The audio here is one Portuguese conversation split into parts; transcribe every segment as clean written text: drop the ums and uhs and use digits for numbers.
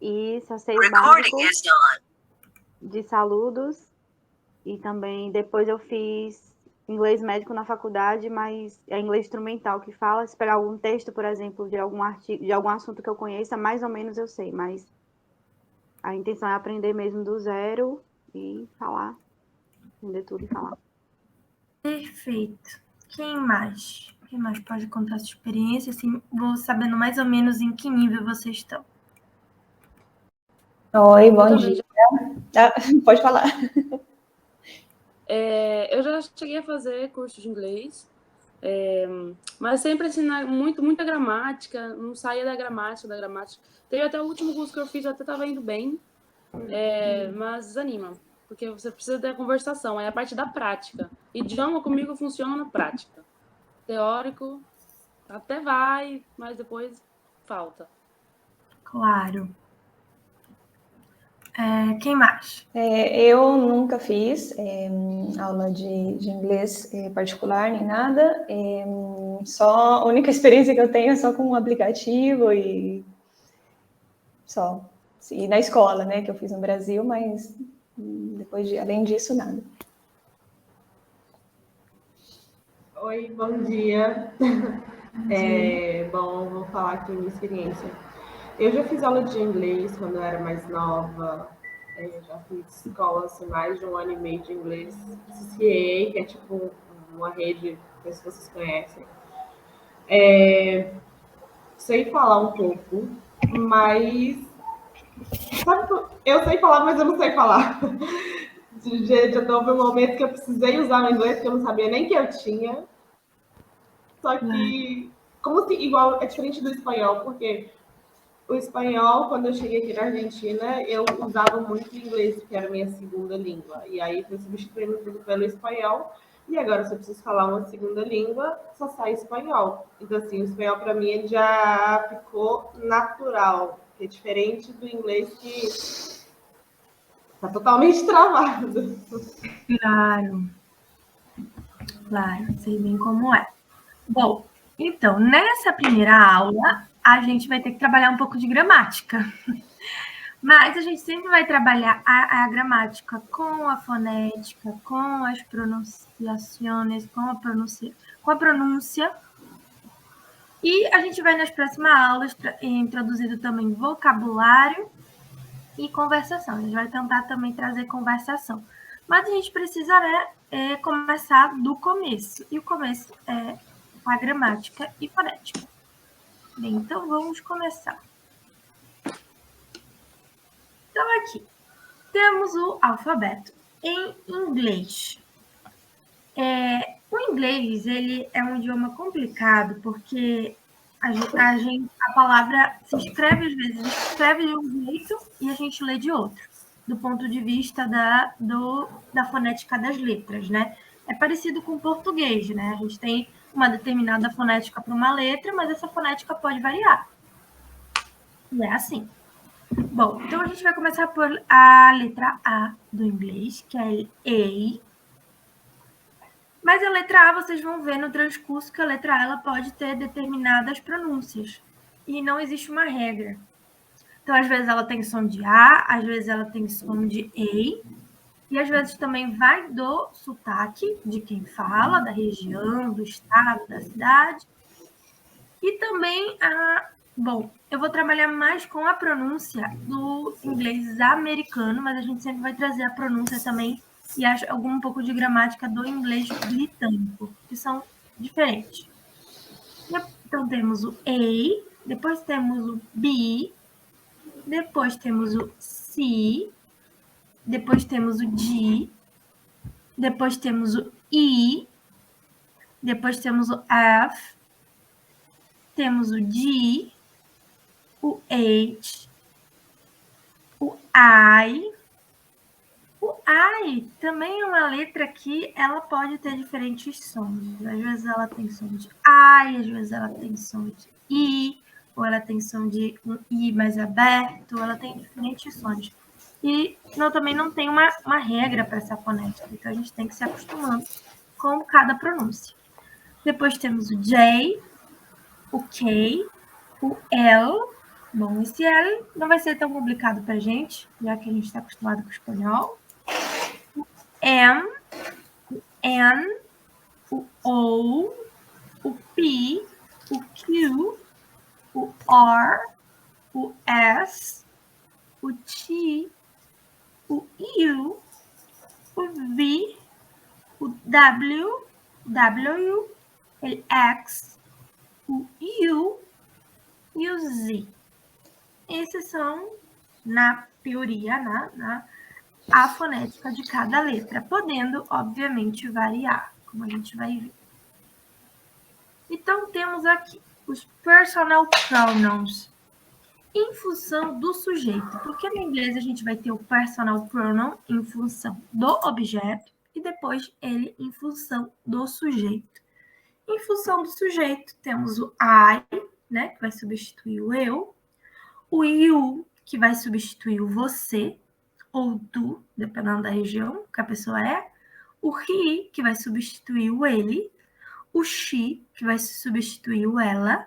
e só sei o básico de saludos. E também depois eu fiz inglês médico na faculdade, mas é inglês instrumental que fala. Se pegar algum texto, por exemplo, de algum artigo, de algum assunto que eu conheça, mais ou menos eu sei, mas a intenção é aprender mesmo do zero e falar, entender tudo e falar. Perfeito. Quem mais? Quem mais pode contar sua experiência? Assim, vou sabendo mais ou menos em que nível vocês estão. Oi, bom dia. Pode falar. Eu já cheguei a fazer curso de inglês, mas sempre assim, muita gramática, não saía da gramática. Teve até o último curso que eu fiz, eu até estava indo bem, mas desanima, porque você precisa ter a conversação, é a parte da prática. Idioma comigo funciona na prática. Teórico até vai, mas depois falta. Claro. Quem mais? Eu nunca fiz aula de inglês particular nem nada. Só a única experiência que eu tenho é só com um aplicativo e só. E na escola, né, que eu fiz no Brasil, mas além disso, nada. Oi, bom dia. Bom, vou falar aqui a minha experiência. Eu já fiz aula de inglês quando eu era mais nova. Já fiz escola assim, mais de 1 ano e meio de inglês. CCA, que é tipo uma rede, não sei se vocês conhecem. Sei falar um pouco, mas... Sabe, eu sei falar, mas eu não sei falar. Gente, houve um momento que eu precisei usar o inglês que eu não sabia nem que eu tinha. Só que, igual, é diferente do espanhol, porque o espanhol, quando eu cheguei aqui na Argentina, eu usava muito inglês, que era a minha segunda língua. E aí fui substituindo tudo pelo espanhol. E agora, se eu preciso falar uma segunda língua, só sai espanhol. Então, assim, o espanhol, para mim, ele já ficou natural. Que é diferente do inglês que está totalmente travado. Claro, sei bem como é. Bom, então, nessa primeira aula, a gente vai ter que trabalhar um pouco de gramática. Mas a gente sempre vai trabalhar a gramática com a fonética, com as pronunciações, com a pronúncia. E a gente vai nas próximas aulas introduzindo também vocabulário e conversação. A gente vai tentar também trazer conversação. Mas a gente precisa, começar do começo. E o começo é a gramática e fonética. Bem, então vamos começar. Então, aqui temos o alfabeto em inglês. O inglês, ele é um idioma complicado, porque a palavra se escreve, às vezes, escreve de um jeito e a gente lê de outro, do ponto de vista da fonética das letras, né? É parecido com o português, né? A gente tem uma determinada fonética para uma letra, mas essa fonética pode variar. E é assim. Bom, então a gente vai começar por a letra A do inglês, que é A. Mas a letra A, vocês vão ver no transcurso que a letra A ela pode ter determinadas pronúncias. E não existe uma regra. Então, às vezes ela tem som de A, às vezes ela tem som de E. E às vezes também vai do sotaque de quem fala, da região, do estado, da cidade. E também Bom, eu vou trabalhar mais com a pronúncia do inglês americano, mas a gente sempre vai trazer a pronúncia também e acho um pouco de gramática do inglês britânico, que são diferentes. Então, temos o A, depois temos o B, depois temos o C, depois temos o D, depois temos o E, depois temos o F, temos o G, o H, o I. O I também é uma letra que ela pode ter diferentes sons. Às vezes ela tem som de I, às vezes ela tem som de I, ou ela tem som de um I mais aberto, ela tem diferentes sons. E também não tem uma regra para essa fonética, então a gente tem que se acostumando com cada pronúncia. Depois temos o J, o K, o L, Bom, esse L não vai ser tão complicado para a gente, já que a gente está acostumado com o espanhol. M, o N, o O, o P, o Q, o R, o S, o T, o U, o V, o W, o X, o U e o Z. Esses são, na teoria, a fonética de cada letra, podendo, obviamente, variar, como a gente vai ver. Então, temos aqui os personal pronouns em função do sujeito, porque no inglês a gente vai ter o personal pronoun em função do objeto e depois ele em função do sujeito. Em função do sujeito, temos o I, né, que vai substituir o eu, o you, que vai substituir o você, ou tu, dependendo da região que a pessoa é, o he, que vai substituir o ele, o she, que vai substituir o ela,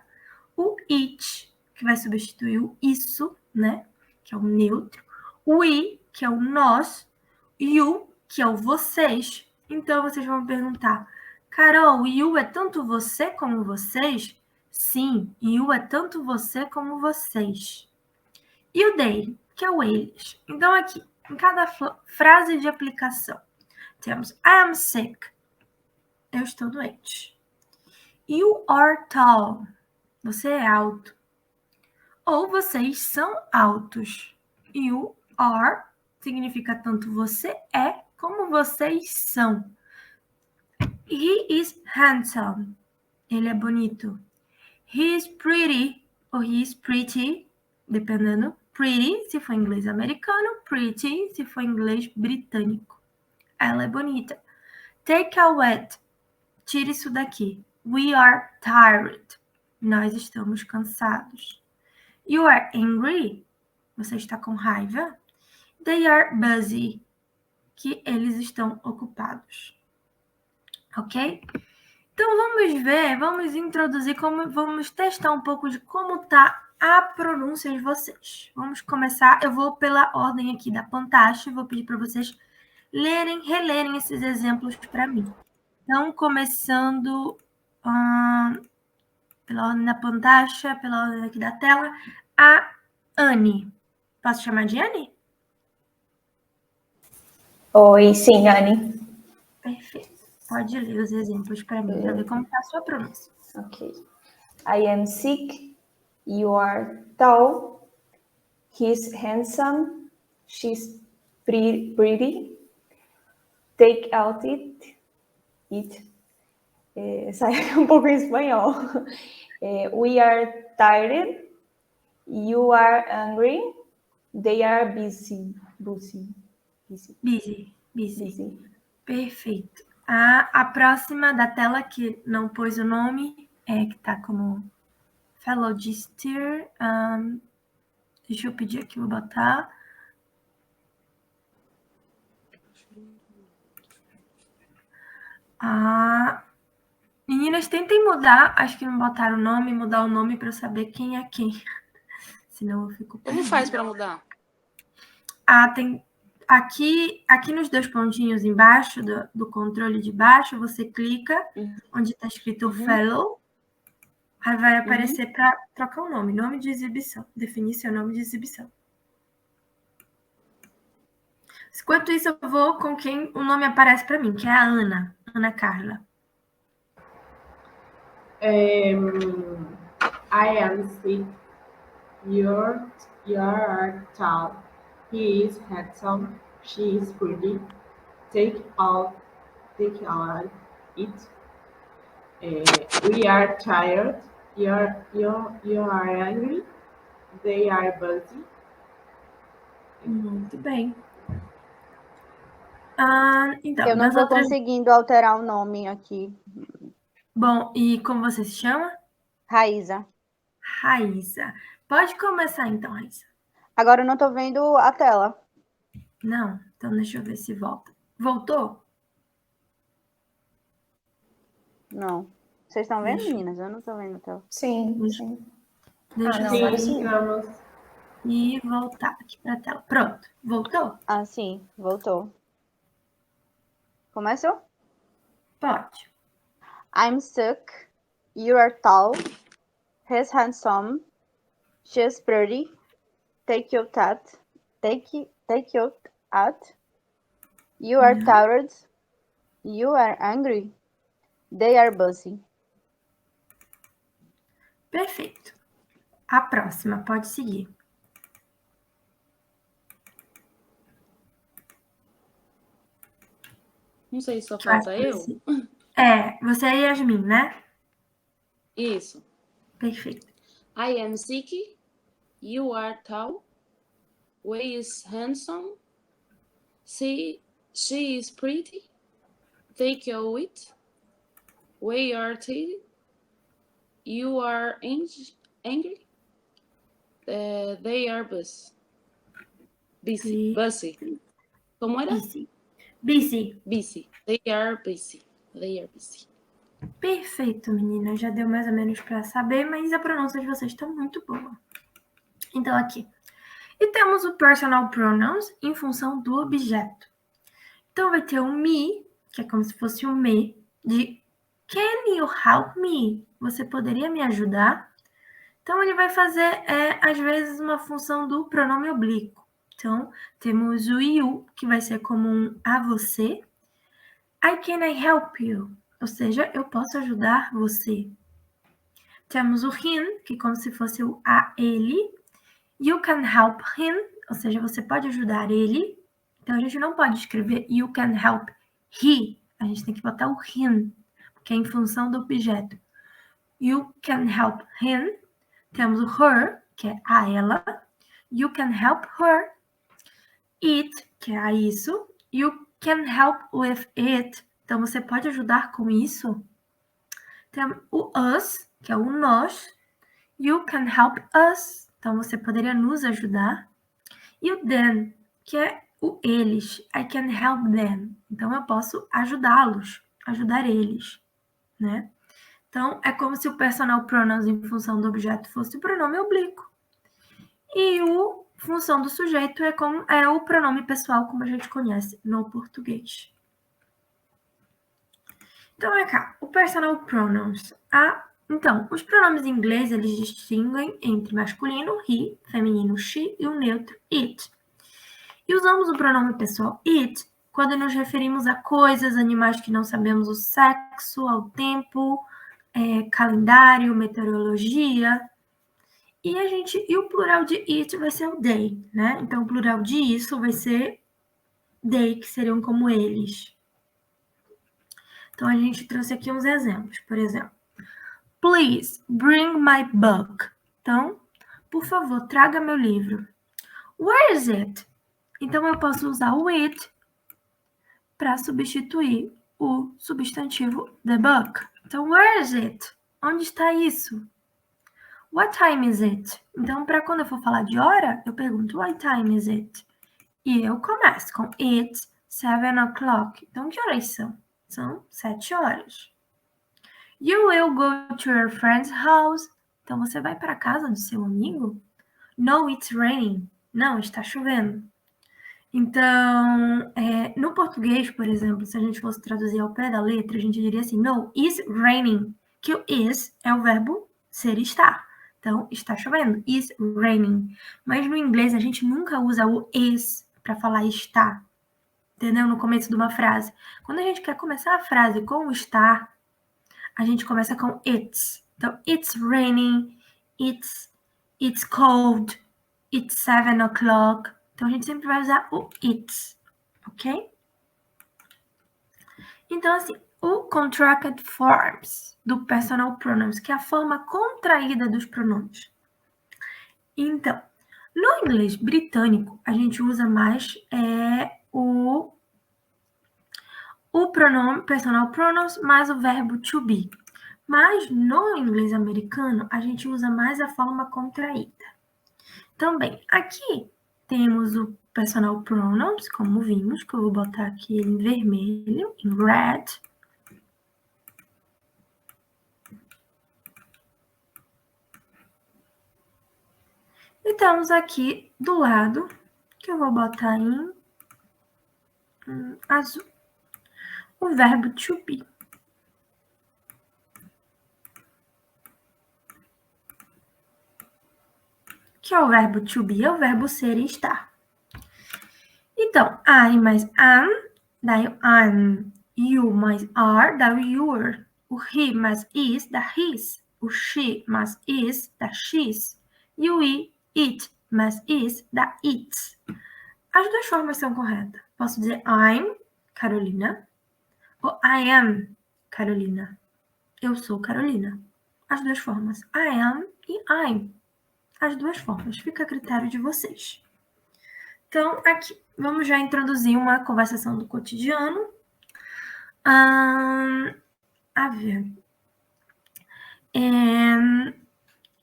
o it, que vai substituir o isso, né, que é o neutro, o we, que é o nós, you, que é o vocês. Então, vocês vão perguntar, Carol, you é tanto você como vocês? Sim, you é tanto você como vocês. E o they, que é o eles. Então, aqui, em cada frase de aplicação, temos I am sick. Eu estou doente. You are tall. Você é alto. Ou vocês são altos. You are significa tanto você é como vocês são. He is handsome. Ele é bonito. He is pretty. Ou he is pretty, dependendo. Pretty, se for inglês americano. Pretty, se for inglês britânico. Ela é bonita. Take a wet. Tire isso daqui. We are tired. Nós estamos cansados. You are angry. Você está com raiva. They are busy. Que eles estão ocupados. Ok? Então, vamos introduzir, vamos testar um pouco de como está a pronúncia de vocês. Vamos começar, eu vou pela ordem aqui da Pantacha, vou pedir para vocês relerem esses exemplos para mim. Então, começando pela ordem da Pantacha, pela ordem aqui da tela, a Anne. Posso chamar de Anne? Oi, sim, Anne. Perfeito. Pode ler os exemplos para mim, para ver como está a sua pronúncia. Ok. I am sick. You are tall. He's handsome. She's pretty. Take out it. Sai um pouco em espanhol. We are tired. You are hungry. They are busy. Perfeito. A próxima da tela, que não pôs o nome, que está como Fellow Steer. Deixa eu pedir aqui, vou botar. Meninas, tentem mudar, acho que não botaram o nome, mudar o nome para eu saber quem é quem. Senão eu fico perdida. Como faz para mudar? Tem aqui nos dois pontinhos embaixo do controle de baixo, você clica onde está escrito Fellow, aí vai aparecer para trocar o nome de exibição, definir seu nome de exibição. Enquanto isso, eu vou com quem o nome aparece para mim, que é a Ana Carla. I am sick. You are tall. He is handsome. She is pretty. Take out it. We are tired. You are angry. They are busy. Muito bem. Então, eu não estou conseguindo alterar o nome aqui. Bom, e como você se chama? Raíza. Pode começar então, Raíza. Agora eu não estou vendo a tela. Não, então deixa eu ver se volta. Voltou? Não. Vocês estão vendo, meninas? Eu não estou vendo a tela. Sim. Deixa eu Sim, e voltar aqui para a tela. Pronto, voltou? Ah, sim, voltou. Começou? Pode. I'm sick. You are tall. He's handsome. She's pretty. Take your tat. Take your at. You are tired. You are angry. They are busy. Perfeito. A próxima, pode seguir. Não sei se só falta eu. Você é Yasmin, né? Isso. Perfeito. I am sick. You are tall. We is handsome. She is pretty. Take your wit. We are tired. You are angry. They are busy. Busy. Como era? Busy. Busy. They are busy. They are busy. Perfeito, menina. Já deu mais ou menos para saber, mas a pronúncia de vocês está muito boa. Então, aqui. E temos o personal pronouns em função do objeto. Então, vai ter o me, que é como se fosse um me, de can you help me? Você poderia me ajudar? Então, ele vai fazer, às vezes, uma função do pronome oblíquo. Então, temos o you, que vai ser como um a você. Can I help you? Ou seja, eu posso ajudar você. Temos o him, que é como se fosse o a ele. You can help him, ou seja, você pode ajudar ele. Então, a gente não pode escrever you can help he. A gente tem que botar o him, que é em função do objeto. You can help him. Temos o her, que é a ela. You can help her. It, que é a isso. You can help with it. Então, você pode ajudar com isso. Temos o us, que é o nós. You can help us. Então, você poderia nos ajudar. E o them, que é o eles. I can help them. Então, eu posso ajudá-los, ajudar eles, né? Então, é como se o personal pronouns em função do objeto fosse o pronome oblíquo. E o função do sujeito é o pronome pessoal, como a gente conhece no português. Então, é cá, o personal pronouns. Então, os pronomes em inglês, eles distinguem entre masculino, he, feminino, she, e o neutro, it. E usamos o pronome pessoal it quando nos referimos a coisas, animais que não sabemos o sexo, ao tempo, calendário, meteorologia. E o plural de it vai ser o they, né? Então, o plural de isso vai ser they, que seriam como eles. Então, a gente trouxe aqui uns exemplos. Por exemplo, please bring my book. Então, por favor, traga meu livro. Where is it? Então, eu posso usar o it para substituir o substantivo the book. Então, where is it? Onde está isso? What time is it? Então, para quando eu for falar de hora, eu pergunto what time is it? E eu começo com it's 7 o'clock. Então, que horas são? São 7 horas. You will go to your friend's house. Então, você vai para a casa do seu amigo? No, it's raining. Não, está chovendo. Então, no português, por exemplo, se a gente fosse traduzir ao pé da letra, a gente diria assim, no, it's raining, que o is é o verbo ser e estar. Então, está chovendo, it's raining. Mas no inglês, a gente nunca usa o is para falar está, entendeu? No começo de uma frase. Quando a gente quer começar a frase com o estar, a gente começa com it's. Então, it's raining, it's cold, it's 7 o'clock. Então, a gente sempre vai usar o it's, ok? Então, assim, o contracted forms do personal pronouns, que é a forma contraída dos pronomes. Então, no inglês britânico, a gente usa mais o pronome personal pronouns mais o verbo to be. Mas no inglês americano, a gente usa mais a forma contraída. Também, aqui temos o personal pronouns, como vimos, que eu vou botar aqui em vermelho, em red. E temos aqui do lado, que eu vou botar em azul, o verbo to be. Que é o verbo to be, é o verbo ser e estar. Então, I mais am, daí o I'm. You mais are, dá o your. O he mais is, dá his. O she mais is, dá she's. E o it mais is, dá its. As duas formas são corretas. Posso dizer I'm, Carolina, ou I am, Carolina. Eu sou Carolina. As duas formas. I am e I'm. As duas formas. Fica a critério de vocês. Então, aqui, vamos já introduzir uma conversação do cotidiano. A ver.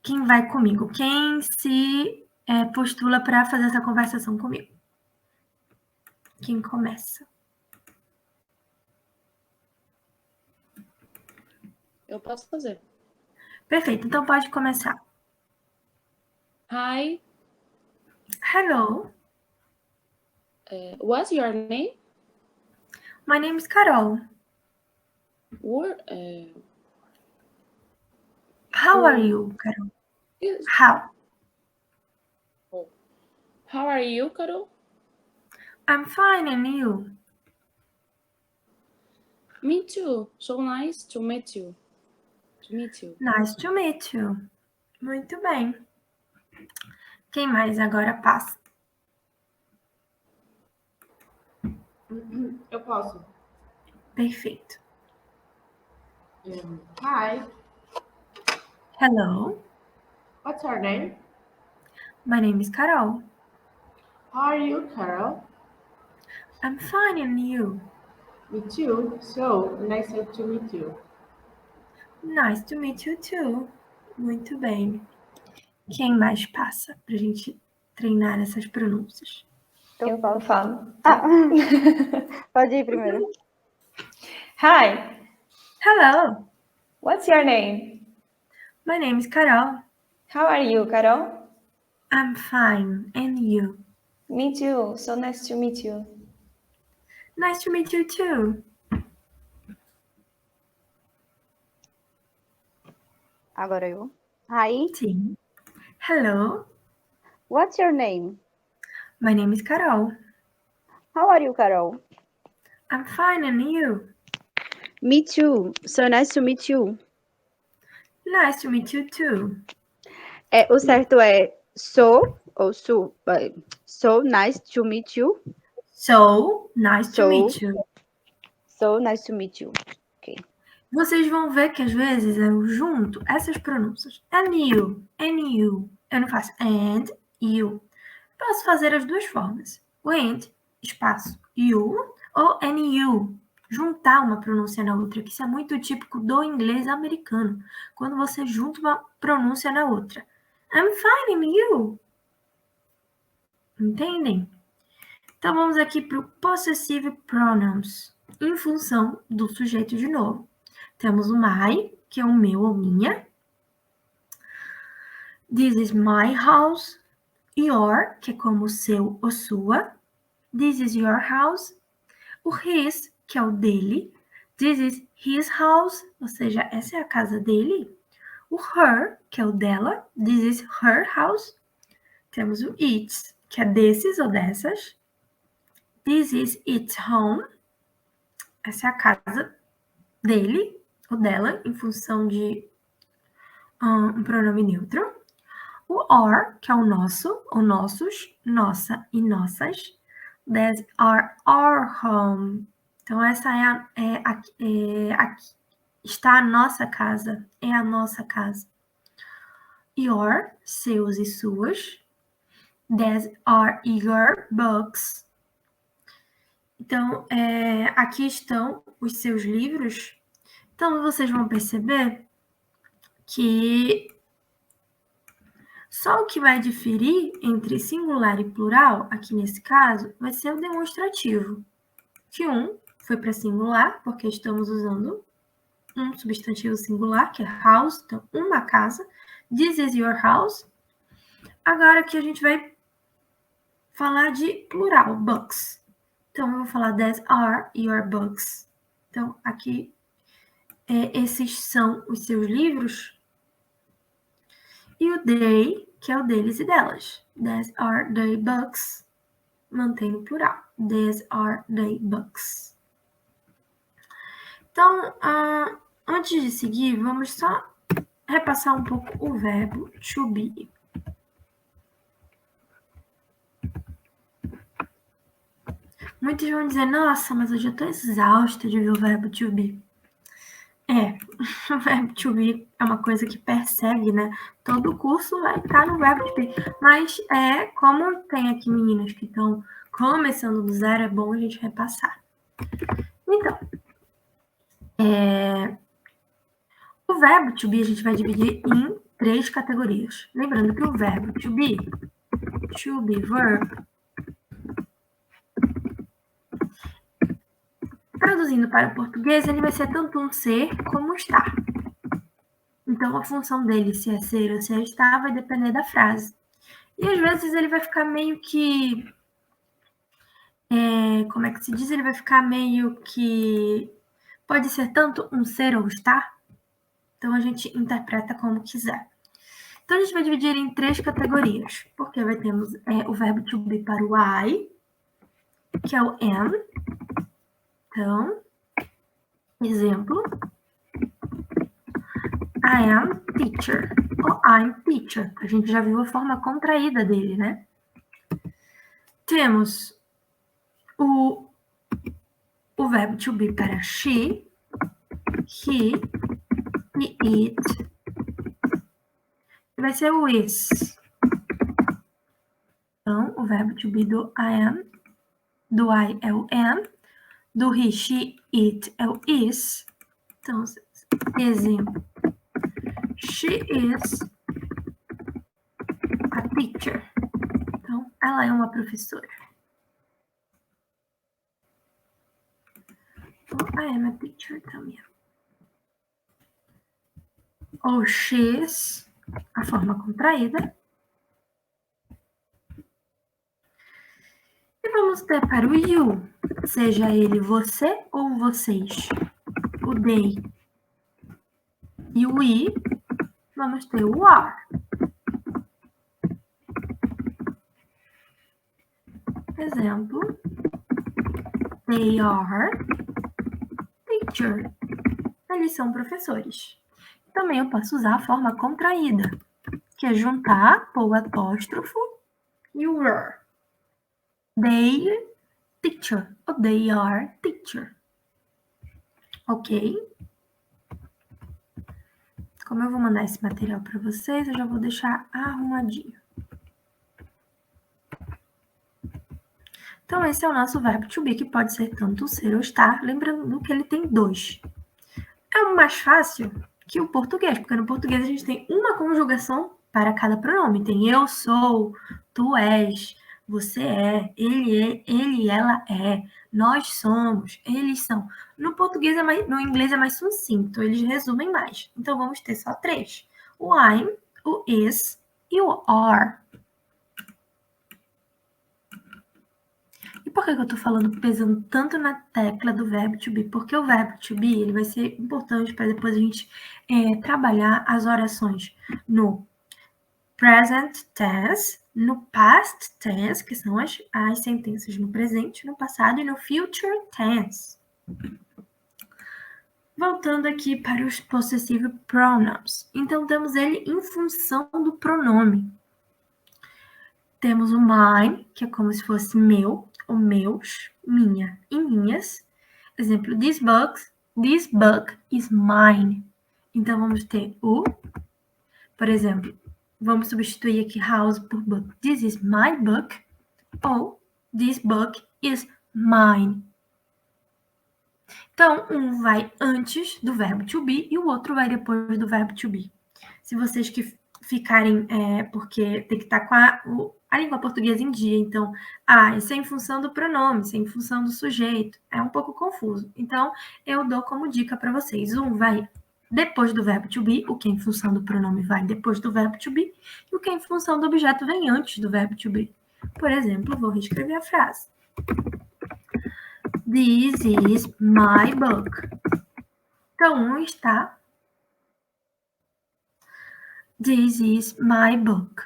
Quem vai comigo? Quem se postula para fazer essa conversação comigo? Quem começa? Eu posso fazer. Perfeito, então pode começar. Hi, Hello, what's your name? my name is Carol. How are you, Carol? How are you, Carol? I'm fine, and you? Me too. So nice to meet you. Nice to meet you. Muito bem. Quem mais agora passa? Eu posso. Perfeito. Hi, Hello, what's your name? my name is Carol. How are you, Carol? I'm fine, and you? Me too. So nice to meet you. Nice to meet you too. Muito bem. Quem mais passa pra gente treinar essas pronúncias? Eu falo. Pode ir primeiro. Hi, Hello, what's your name? my name is Carol. How are you, Carol? I'm fine, and you? Me too. So nice to meet you. Nice to meet you too. Agora eu. Hi, Sim. Hello, what's your name? my name is Carol. How are you, Carol? I'm fine, and you? Me too. So nice to meet you. Nice to meet you too. O certo é so ou su. So nice to meet you. So nice to meet you. So nice to meet you. Ok. Vocês vão ver que às vezes eu junto essas pronúncias. And you. Eu não faço and you. Posso fazer as duas formas. O and, espaço, you, ou and you. Juntar uma pronúncia na outra, que isso é muito típico do inglês americano. Quando você junta uma pronúncia na outra. I'm fine, and you. Entendem? Então, vamos aqui para o possessive pronouns, em função do sujeito de novo. Temos o my, que é o meu ou minha. This is my house. Your, que é como o seu ou sua. This is your house. O his, que é o dele. This is his house, ou seja, essa é a casa dele. O her, que é o dela. This is her house. Temos o its, que é desses ou dessas. This is its home. Essa é a casa dele ou dela, em função de um pronome neutro. O or, que é o nosso, ou nossos, nossa e nossas. These are our home. Então, essa aqui está a nossa casa, é a nossa casa. Your, seus e suas. These are your books. Então, aqui estão os seus livros. Então, vocês vão perceber que só o que vai diferir entre singular e plural, aqui nesse caso, vai ser o demonstrativo. Que um foi para singular, porque estamos usando um substantivo singular, que é house, então uma casa. This is your house. agora aqui a gente vai falar de plural, books. Então, eu vou falar these are your books. Então, aqui, esses são os seus livros. E o they, que é o deles e delas. These are their books. Mantém no plural. These are their books. Então, antes de seguir, vamos só repassar um pouco o verbo to be. Muitos vão dizer, nossa, mas eu já estou exausta de ver o verbo to be. O verbo to be é uma coisa que persegue, né? Todo o curso vai estar no verbo to be. Mas como tem aqui meninas que estão começando do zero, é bom a gente repassar. Então, o verbo to be a gente vai dividir em 3 categorias. Lembrando que o verbo to be verb, traduzindo para o português, ele vai ser tanto um ser como um estar. Então, a função dele, se é ser ou se é estar, vai depender da frase. E, às vezes, ele vai ficar meio que... como é que se diz? Ele vai ficar meio que... Pode ser tanto um ser ou estar. Então, a gente interpreta como quiser. Então, a gente vai dividir em 3 categorias. Porque temos o verbo to be para o I, que é o am. Então, exemplo, I am teacher, ou I'm teacher. A gente já viu a forma contraída dele, né? Temos o verbo to be para she, he e it. Vai ser o is. Então, o verbo to be do I am, do I é o am, do he, she, it é o is. Então, exemplo. She is a teacher. Então, ela é uma professora. Então, I am a teacher também. Ou she's, a forma contraída. E vamos ter para o you, seja ele você ou vocês. O they e o we, vamos ter o are. Exemplo, they are teacher. Eles são professores. Também eu posso usar a forma contraída, que é juntar, pôr o apóstrofo e o were. They teacher, ou they are teacher. Ok? Como eu vou mandar esse material para vocês, eu já vou deixar arrumadinho. Então, esse é o nosso verbo to be, que pode ser tanto ser ou estar, lembrando que ele tem 2. É o mais fácil que o português, porque no português a gente tem uma conjugação para cada pronome. Tem eu sou, tu és, você é, ele, ela é, nós somos, eles são. No português no inglês é mais sucinto, eles resumem mais. Então vamos ter só 3. O I'm, o is e o are. E por que eu estou falando, pesando tanto na tecla do verbo to be? Porque o verbo to be ele vai ser importante para depois a gente trabalhar as orações no present tense, no past tense, que são as sentenças no presente, no passado, e no future tense. Voltando aqui para os possessive pronouns. Então, temos ele em função do pronome. Temos o mine, que é como se fosse meu, ou meus, minha e minhas. Exemplo, this book is mine. Então, vamos ter o, por exemplo, vamos substituir aqui house por book. This is my book, ou this book is mine. Então, um vai antes do verbo to be e o outro vai depois do verbo to be. Se vocês que ficarem, porque tem que estar com a língua portuguesa em dia, então, isso é em função do pronome, isso é em função do sujeito, é um pouco confuso. Então, eu dou como dica para vocês, um vai depois do verbo to be, o que em função do pronome vai depois do verbo to be, e o que em função do objeto vem antes do verbo to be. Por exemplo, vou reescrever a frase. This is my book. Então, está This is my book.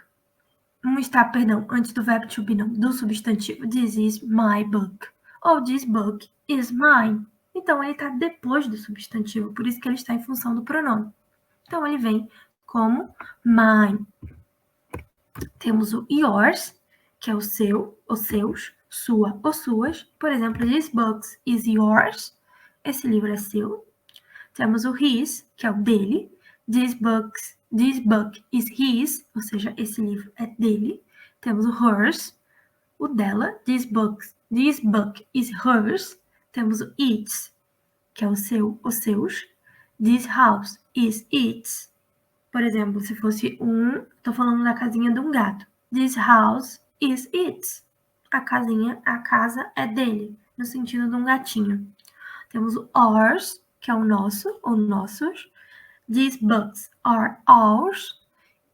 Não está, perdão, antes do verbo to be, não, do substantivo. This is my book. Ou this book is mine. Então, ele está depois do substantivo, por isso que ele está em função do pronome. Então, ele vem como mine. Temos o yours, que é o seu, os seus, sua ou suas. Por exemplo, this book is yours. Esse livro é seu. Temos o his, que é o dele. This book is his, ou seja, esse livro é dele. Temos o hers, o dela. This book is hers. Temos o its, que é o seu, os seus. This house is its. Por exemplo, se fosse tô falando da casinha de um gato. This house is its. A casa é dele, no sentido de um gatinho. Temos o ours, que é o nosso, ou nossos. These books are ours.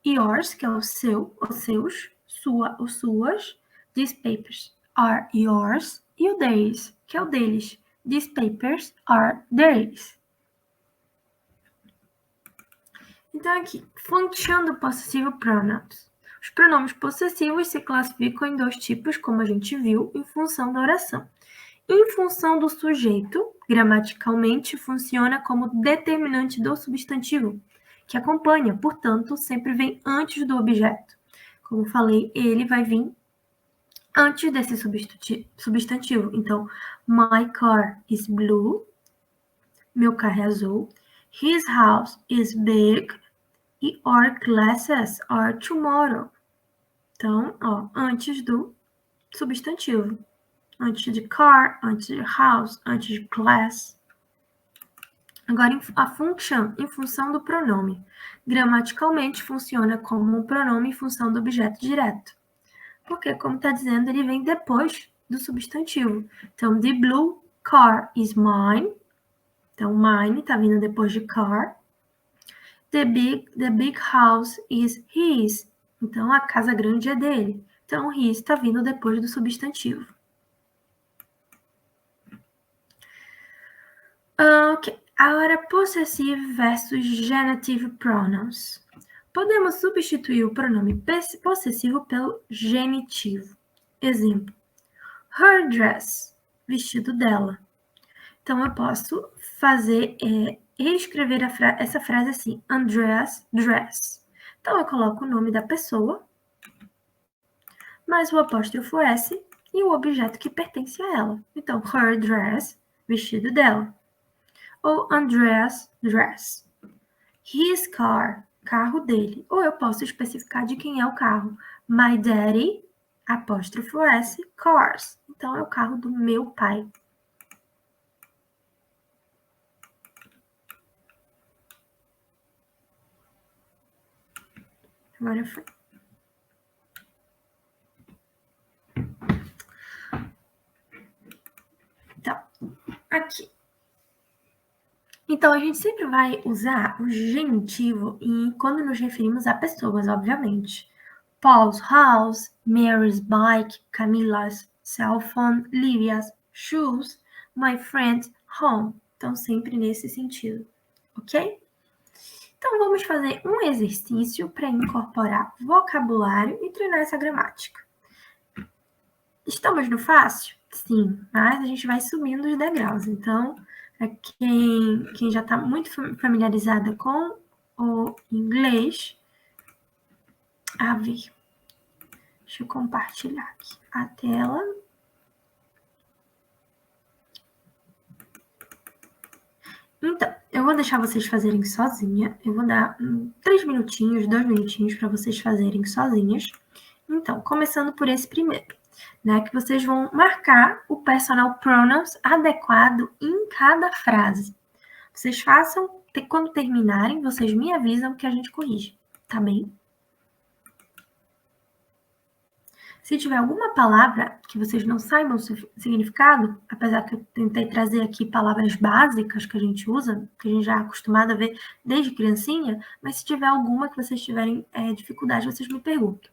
Yours, que é o seu, os seus, sua ou suas. These papers are yours. E o theirs, que é o deles. These papers are theirs. Então, aqui, function do possessive pronouns. Os pronomes possessivos se classificam em 2 tipos, como a gente viu, em função da oração. Em função do sujeito, gramaticalmente, funciona como determinante do substantivo, que acompanha, portanto, sempre vem antes do objeto. Como falei, ele vai vir antes desse substantivo. Então, my car is blue. Meu carro é azul. His house is big. E our classes are tomorrow. Então, antes do substantivo. Antes de car, antes de house, antes de class. Agora, a function, em função do pronome. Gramaticalmente, funciona como um pronome em função do objeto direto. Porque, como está dizendo, ele vem depois do substantivo. Então, the blue car is mine. Então, mine está vindo depois de car. The big house is his. Então, a casa grande é dele. Então, his está vindo depois do substantivo. Ok. Agora, possessive versus genitive pronouns. Podemos substituir o pronome possessivo pelo genitivo. Exemplo. Her dress. Vestido dela. Então, eu posso reescrever essa frase assim. Andrea's dress. Então, eu coloco o nome da pessoa, mais o apóstrofo S e o objeto que pertence a ela. Então, her dress, vestido dela. Ou Andrea's dress. His car, carro dele. Ou eu posso especificar de quem é o carro. My daddy, apóstrofo S, cars. Então, é o carro do meu pai. Agora foi. Então, aqui. Então, a gente sempre vai usar o genitivo quando nos referimos a pessoas, obviamente. Paul's house, Mary's bike, Camila's cell phone, Livia's shoes, my friend's home. Então, sempre nesse sentido, ok? Então, vamos fazer um exercício para incorporar vocabulário e treinar essa gramática. Estamos no fácil? Sim, mas a gente vai subindo os degraus. Então, para quem já está muito familiarizada com o inglês, deixa eu compartilhar aqui a tela. Então, eu vou deixar vocês fazerem sozinha. Eu vou dar 3 minutinhos, 2 minutinhos para vocês fazerem sozinhas. Então, começando por esse primeiro, né? Que vocês vão marcar o personal pronouns adequado em cada frase. Vocês façam, quando terminarem, vocês me avisam que a gente corrige, tá bem? Se tiver alguma palavra que vocês não saibam o significado, apesar que eu tentei trazer aqui palavras básicas que a gente usa, que a gente já é acostumado a ver desde criancinha, mas se tiver alguma que vocês tiverem dificuldade, vocês me perguntam.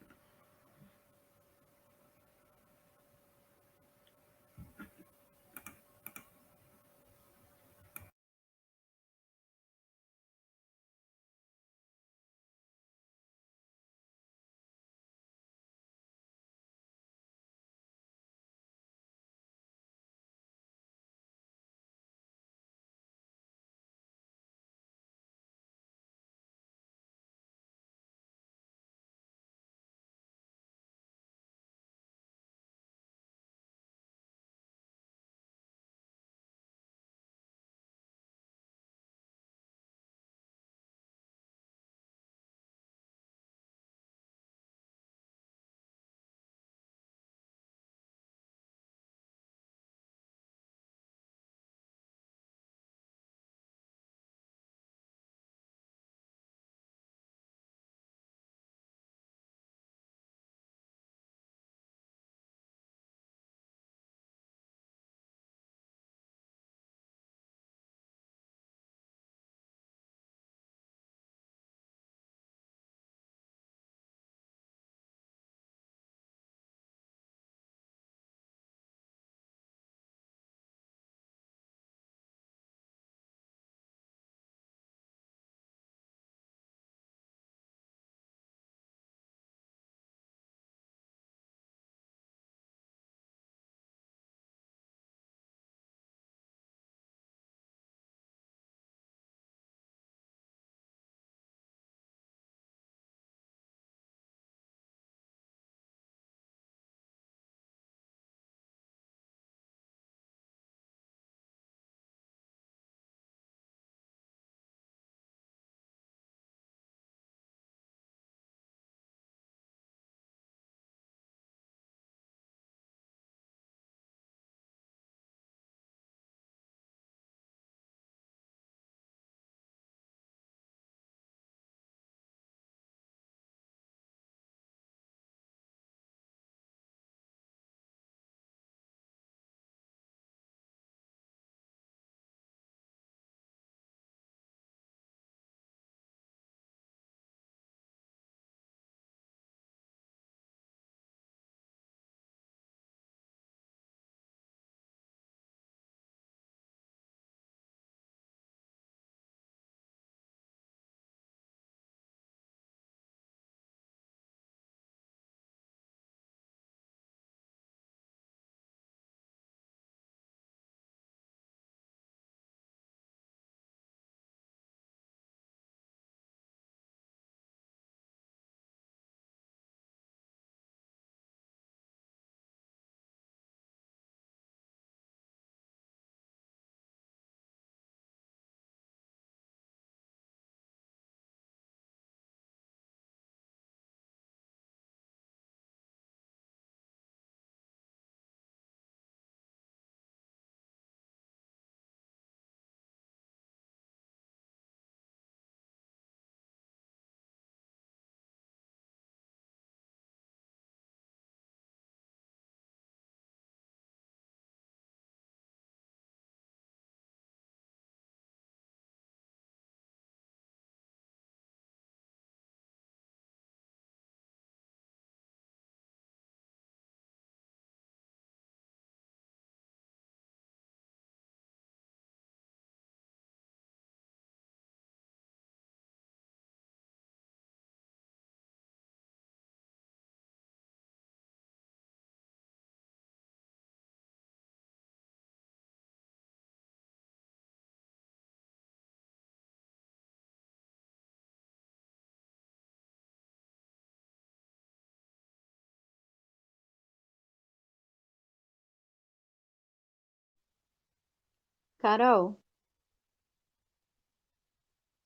Carol,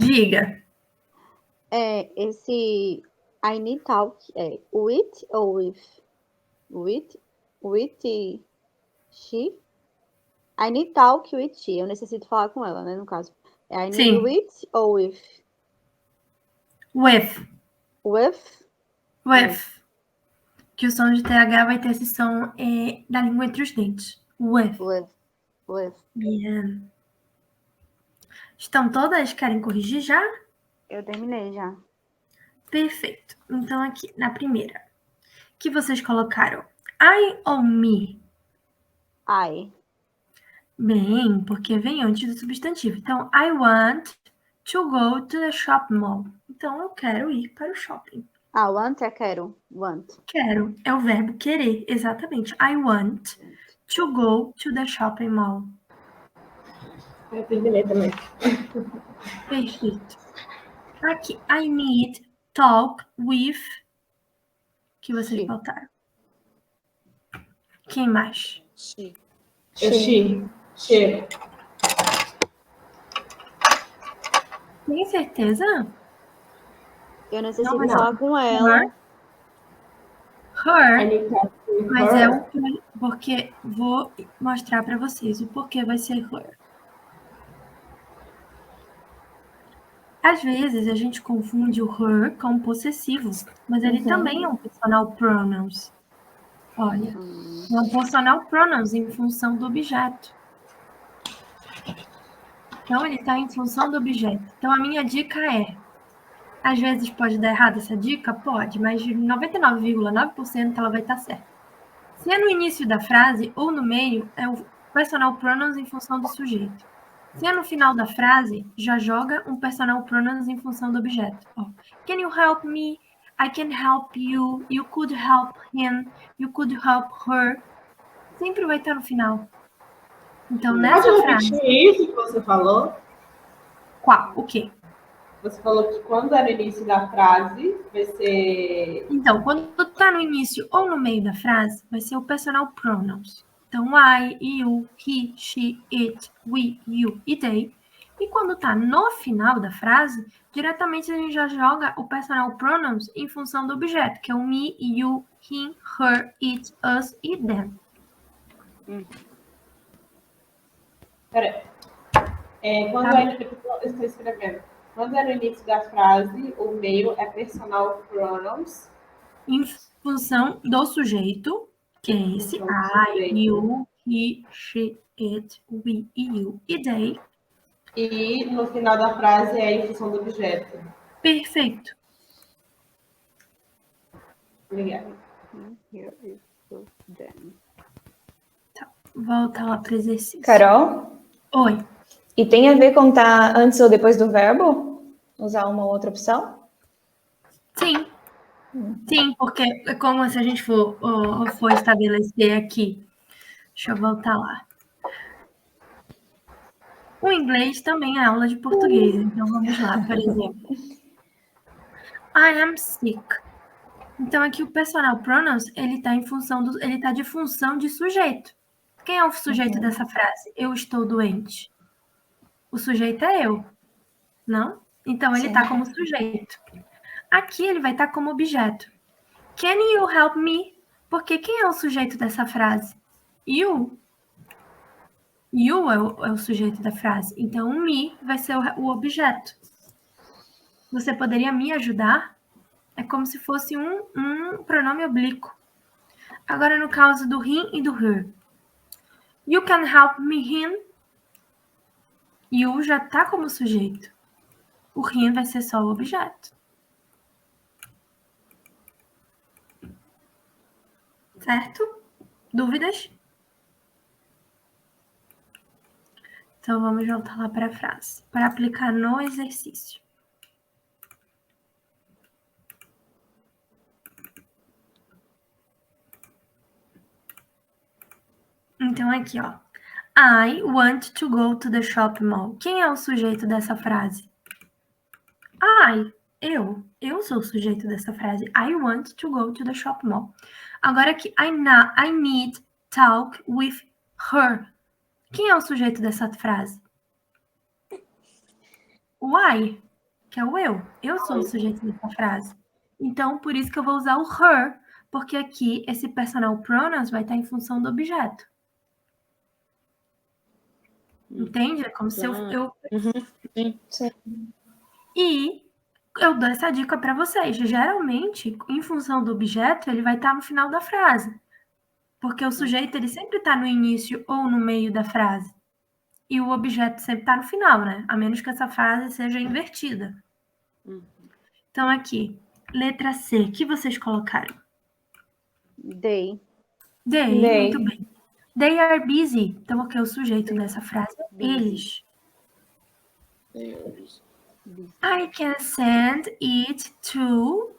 Diga. esse I need talk é with ou with? With she? I need talk with she. Eu necessito falar com ela, né, no caso. É I need Sim. with ou with? With. With? With. que o som de TH vai ter esse som da língua entre os dentes. With. With. Yeah. Estão todas? Querem corrigir já? Eu terminei já. Perfeito. Então, aqui, na primeira, que vocês colocaram I ou me? I. Bem, porque vem antes do substantivo. Então, I want to go to the shopping mall. Então, eu quero ir para o shopping. Want é quero. Want. Quero é o verbo querer, exatamente. I want to go to the shopping mall. Eu terminei também. Perfeito. Aqui, I need talk with... que vocês She. botaram. Quem mais? She. She. Tem certeza? Eu necessito Não, falar com ela. Her. I need to talk to Mas her. é o porque vou mostrar para vocês o porquê vai ser her. Às vezes a gente confunde o her com possessivo, mas ele também é um personal pronouns. Olha, é um personal pronouns em função do objeto. Então ele está em função do objeto. Então a minha dica é: às vezes pode dar errado essa dica? Pode, mas de 99,9% ela vai estar certa. Se é no início da frase ou no meio, é o personal pronouns em função do sujeito. Se é no final da frase, já joga um personal pronouns em função do objeto. Can you help me? I can help you. You could help him. You could help her. Sempre vai estar no final. Então, nessa Pode frase... repetir isso que você falou? Qual? O quê? Você falou que quando é no início da frase, vai ser... Então, quando está no início ou no meio da frase, vai ser o personal pronouns. Então, I, you, he, she, it, we, you e they. E quando está no final da frase, diretamente a gente já joga o personal pronouns em função do objeto, que é o me, you, him, her, it, us e them. Peraí. Quando Tá. eu estou escrevendo. Quando é no início da frase, o meio é personal pronouns. Em função do sujeito, que é esse I, you, he, she, it, we e you e they. E no final da frase é em função do objeto. Perfeito. Obrigada. Here is them. Volta lá para o exercício. Carol? Oi. E tem a ver com estar antes ou depois do verbo? Usar uma outra opção? Sim. Sim, porque é como se a gente for estabelecer aqui. Deixa eu voltar lá. O inglês também é aula de português, então vamos lá, por exemplo. I am sick. Então aqui o personal pronouns, ele tá de função de sujeito. Quem é o sujeito dessa frase? Eu estou doente. O sujeito é eu, não? Então ele está como sujeito. Aqui ele vai estar como objeto. Can you help me? Porque quem é o sujeito dessa frase? You. You é o sujeito da frase. Então o me vai ser o objeto. Você poderia me ajudar? É como se fosse um pronome oblíquo. Agora no caso do him e do her. You can help me him. You já está como sujeito. O him vai ser só o objeto. Certo? Dúvidas? Então, vamos voltar lá para a frase, para aplicar no exercício. Então, aqui, ó. I want to go to the shopping mall. Quem é o sujeito dessa frase? I. Eu sou o sujeito dessa frase. I want to go to the shopping mall. Agora aqui, I need talk with her. Quem é o sujeito dessa frase? O I, que é o eu. Eu sou o sujeito dessa frase. Então, por isso que eu vou usar o her, porque aqui esse personal pronouns vai estar em função do objeto. Entende? É como se eu... Sim. E eu dou essa dica para vocês. Geralmente, em função do objeto, ele vai estar no final da frase. Porque o sujeito, ele sempre está no início ou no meio da frase. E o objeto sempre está no final, né? A menos que essa frase seja invertida. Então, aqui, letra C, o que vocês colocaram? They. They, They. muito bem. They are busy. Então, o que é o sujeito dessa frase? Eles. I can send it to...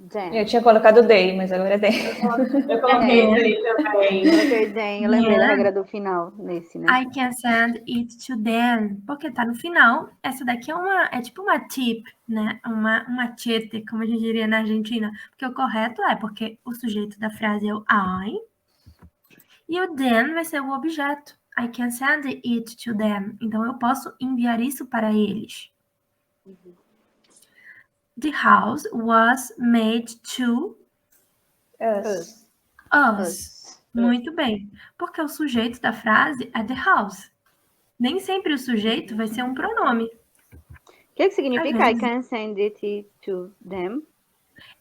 Them. Eu tinha colocado they, mas agora é they. Eu coloquei they também. Coloquei them. Eu lembrei da regra do final nesse, né? I can send it to them. Porque tá no final. Essa daqui é tipo uma tip, né? Uma chete, como a gente diria na Argentina. Porque o correto é porque o sujeito da frase é o I. E o them vai ser o objeto. I can send it to them. Então, eu posso enviar isso para eles. The house was made to Us. us. Muito bem. Porque o sujeito da frase é the house. Nem sempre o sujeito vai ser um pronome. O que significa Às I vezes. can send it to them?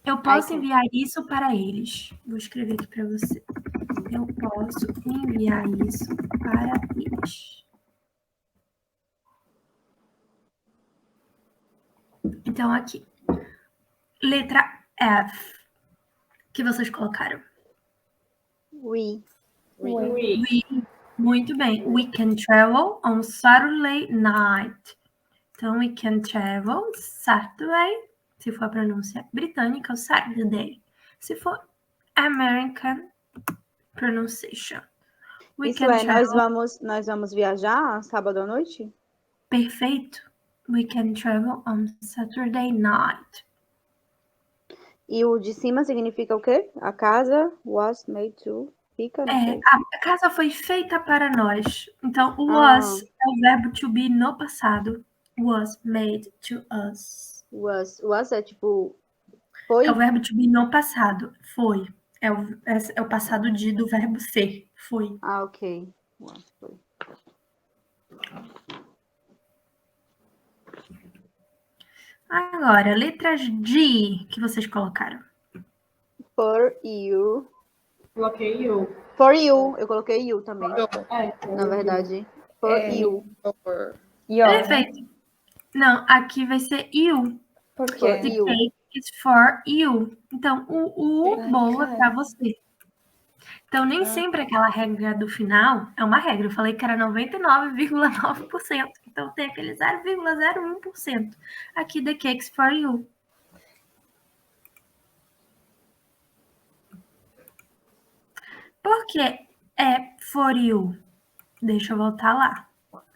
Eu posso I can. enviar isso para eles. Vou escrever aqui para você. Eu posso enviar isso para eles. Então, aqui. Letra F. O que vocês colocaram? We. We. Muito bem. We can travel on Saturday night. Então, we can travel Saturday. Se for a pronúncia britânica, o Saturday. Se for American pronunciation. We Isso can é, travel... nós vamos viajar sábado à noite? Perfeito. We can travel on Saturday night. E o de cima significa o quê? A casa was made to... Fica, não sei. A casa foi feita para nós. Então, o was é o verbo to be no passado. Was made to us. Was é tipo... Foi? É o verbo to be no passado. Foi. É o passado do verbo ser. Foi. Ah, ok. Was, foi. Agora, letras G que vocês colocaram. For you. Coloquei you. For you. Eu coloquei you também. É, Na verdade. For you. Your. Perfeito. Não, aqui vai ser you. Por For quê? The you. cake is for you. Então, o bolo é para você. Então, nem sempre aquela regra do final é uma regra. Eu falei que era 99,9%. Então, tem aquele 0,01%. Aqui, the cake's for you. Por que é for you? Deixa eu voltar lá,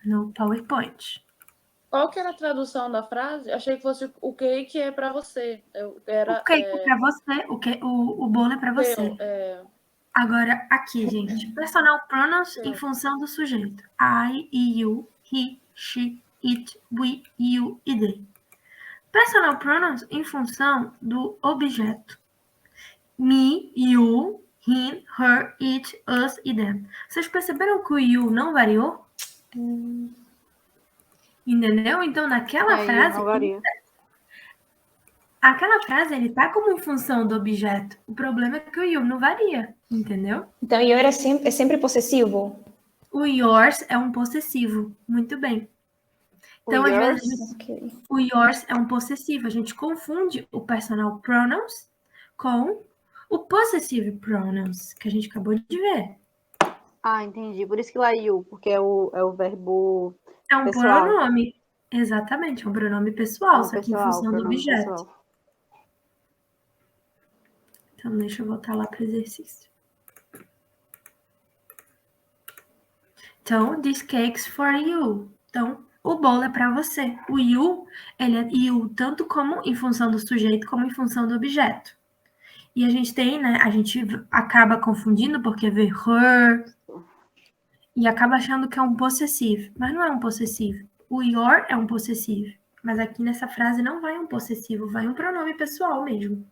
no PowerPoint. Qual que era a tradução da frase? Achei que fosse o cake é para você. O cake é para você, o bolo é para você. Agora, aqui, gente, personal pronouns em função do sujeito. I, you, he, she, it, we, you e they. Personal pronouns em função do objeto. Me, you, him, her, it, us e them. Vocês perceberam que o you não variou? Entendeu? Então, naquela frase... Não varia. Aquela frase, ele tá como em função do objeto. O problema é que o you não varia, entendeu? Então, your é sempre possessivo? O yours é um possessivo. Muito bem. Então, às vezes, Ok. o yours é um possessivo. A gente confunde o personal pronouns com o possessive pronouns, que a gente acabou de ver. Ah, entendi. Por isso que lá you, porque é o verbo É um pessoal. pronome. Exatamente, é um pronome pessoal, só que em função do pronome objeto. pessoal. Então, deixa eu voltar lá para o exercício. Então, this cake's for you. Então, o bolo é para você. O you, ele é you tanto como em função do sujeito, como em função do objeto. E a gente tem, né, a gente acaba confundindo porque vê her e acaba achando que é um possessivo, mas não é um possessivo. O your é um possessivo, mas aqui nessa frase não vai um possessivo, vai um pronome pessoal mesmo.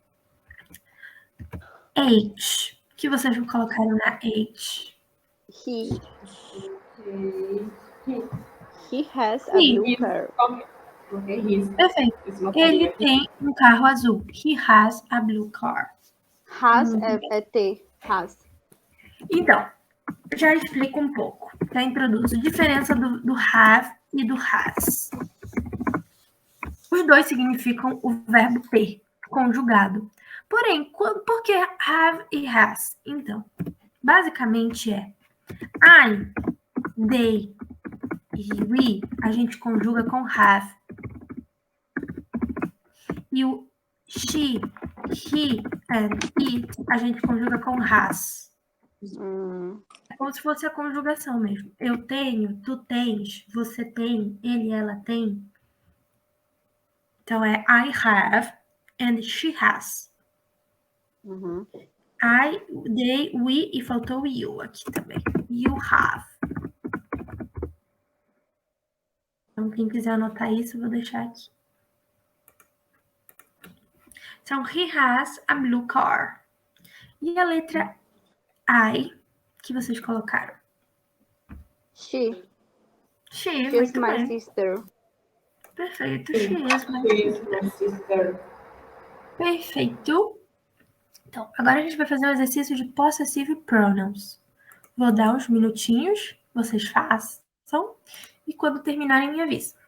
H. O que vocês colocaram na H? He has a blue car. Coloquei risco. Perfeito. Isso não Ele pode ver. tem um carro azul. He has a blue car. Has é T. Has. Então, já explico um pouco. Já introduzo a diferença do have e do has. Os dois significam o verbo ter, conjugado. Porém, por que have e has? Então, basicamente é I, they e we, a gente conjuga com have. E o she, he and it, a gente conjuga com has. É como se fosse a conjugação mesmo. Eu tenho, tu tens, você tem, ele, ela tem. Então é I have and she has. I, they, we e faltou o you aqui também. You have. Então, quem quiser anotar isso, eu vou deixar aqui. Então, he has a blue car. E a letra I que vocês colocaram? She. She, She's muito my bem. sister. Perfeito, she is my She is my sister. Perfeito. Então, agora a gente vai fazer um exercício de possessive pronouns. Vou dar uns minutinhos, vocês façam, e quando terminarem me avisam.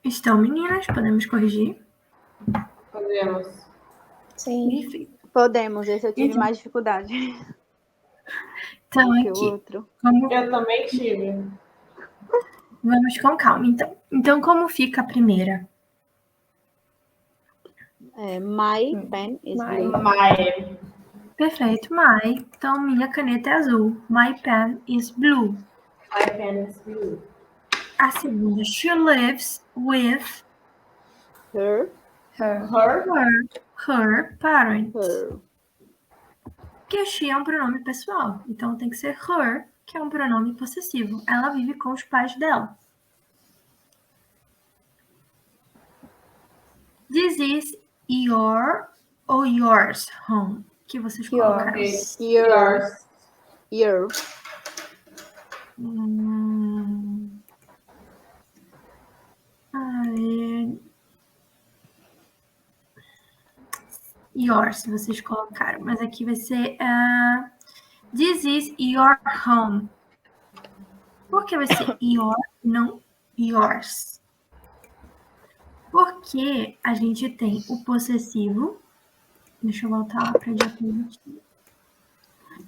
Estão, meninas? Podemos corrigir? Podemos. Sim. Perfeito. Podemos, esse eu tive Então. mais dificuldade Então, do que o aqui, outro. Eu também tive. vamos com calma, então. Então, como fica a primeira? My pen is My. blue. My. Perfeito, my. Então, minha caneta é azul. My pen is blue. My pen is blue. A segunda, she lives with Her, Her. her parents. her. Que she é um pronome pessoal. Então, tem que ser her, que é um pronome possessivo. Ela vive com os pais dela. This is your ou yours home. Que vocês colocaram? Yours. Your, your. Yours, vocês colocaram. Mas aqui vai ser this is your home. Por que vai ser your, não yours? Porque a gente tem o possessivo. Deixa eu voltar lá para diapositiva.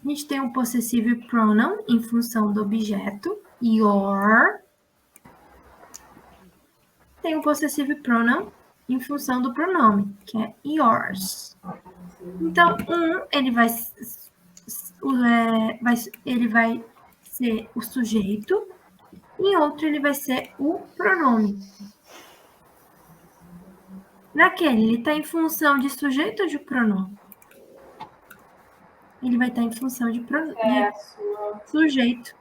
A gente tem o possessivo pronoun em função do objeto, your. Tem o possessivo pronoun em função do pronome, que é yours. Então, ele vai ser o sujeito, e outro ele vai ser o pronome. Naquele, ele está em função de sujeito ou de pronome? Ele vai estar em função de sujeito.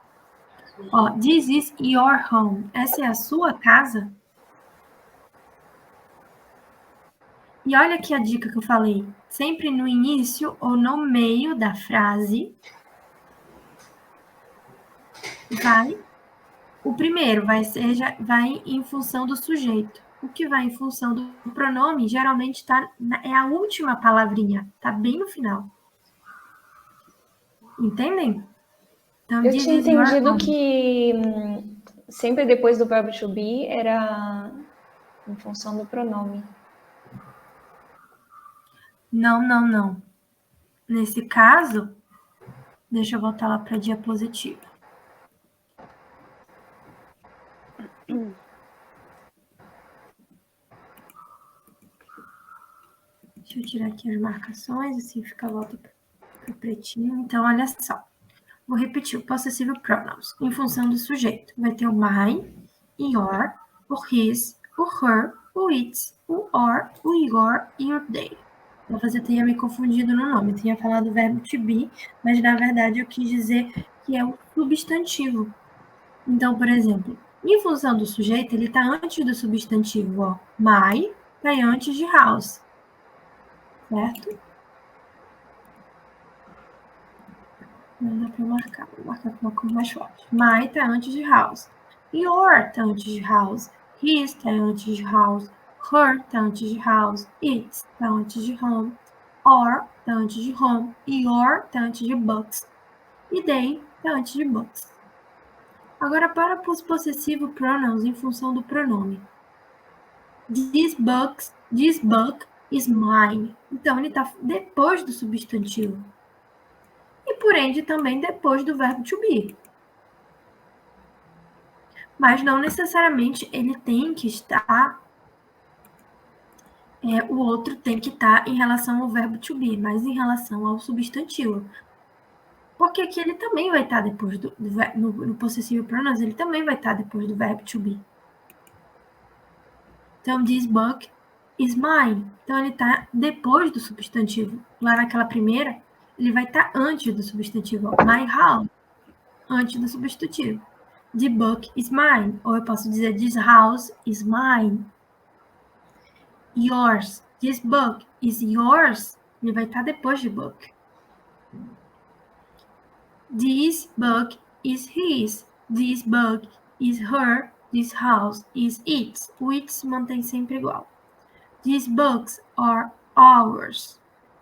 Ó, this is your home. Essa é a sua casa? E olha aqui a dica que eu falei. Sempre no início ou no meio da frase o primeiro vai em função do sujeito. O que vai em função do pronome geralmente é a última palavrinha, tá bem no final. Entendem? Então, Eu tinha entendido que sempre depois do verbo to be era em função do pronome. Não. Nesse caso, deixa eu voltar lá para a diapositiva. Deixa eu tirar aqui as marcações, assim fica a volta para o pretinho. Então, olha só. Vou repetir o possessivo pronouns. Em função do sujeito, vai ter o my, your, o his, o her, o its, o or, o your e o they. Talvez eu tenha me confundido no nome. Eu tinha falado o verbo to be, mas na verdade eu quis dizer que é o substantivo. Então, por exemplo, em função do sujeito, ele está antes do substantivo. Ó. My está antes de house. Certo? Não dá para marcar. Vou marcar com uma cor mais forte. My está antes de house. Your está antes de house. His está antes de house. Her está antes de house. Its está antes de home. Or está antes de home. Your está antes de books. E they está antes de books. Agora, para os possessivo pronouns em função do pronome. This book is mine. Então, ele está depois do substantivo. E, por ende, também depois do verbo to be. Mas não necessariamente ele tem que estar... o outro tem que estar em relação ao verbo to be, mas em relação ao substantivo. Porque aqui ele também vai estar depois no possessivo pronouns, ele também vai estar depois do verbo to be. Então, this book is mine. Então, ele está depois do substantivo. Lá naquela primeira, ele vai estar antes do substantivo. My house, antes do substantivo. The book is mine. Ou eu posso dizer, this house is mine. Yours. This book is yours. Ele vai estar depois de book. This book is his. This book is her. This house is its. O its mantém sempre igual. These books are ours.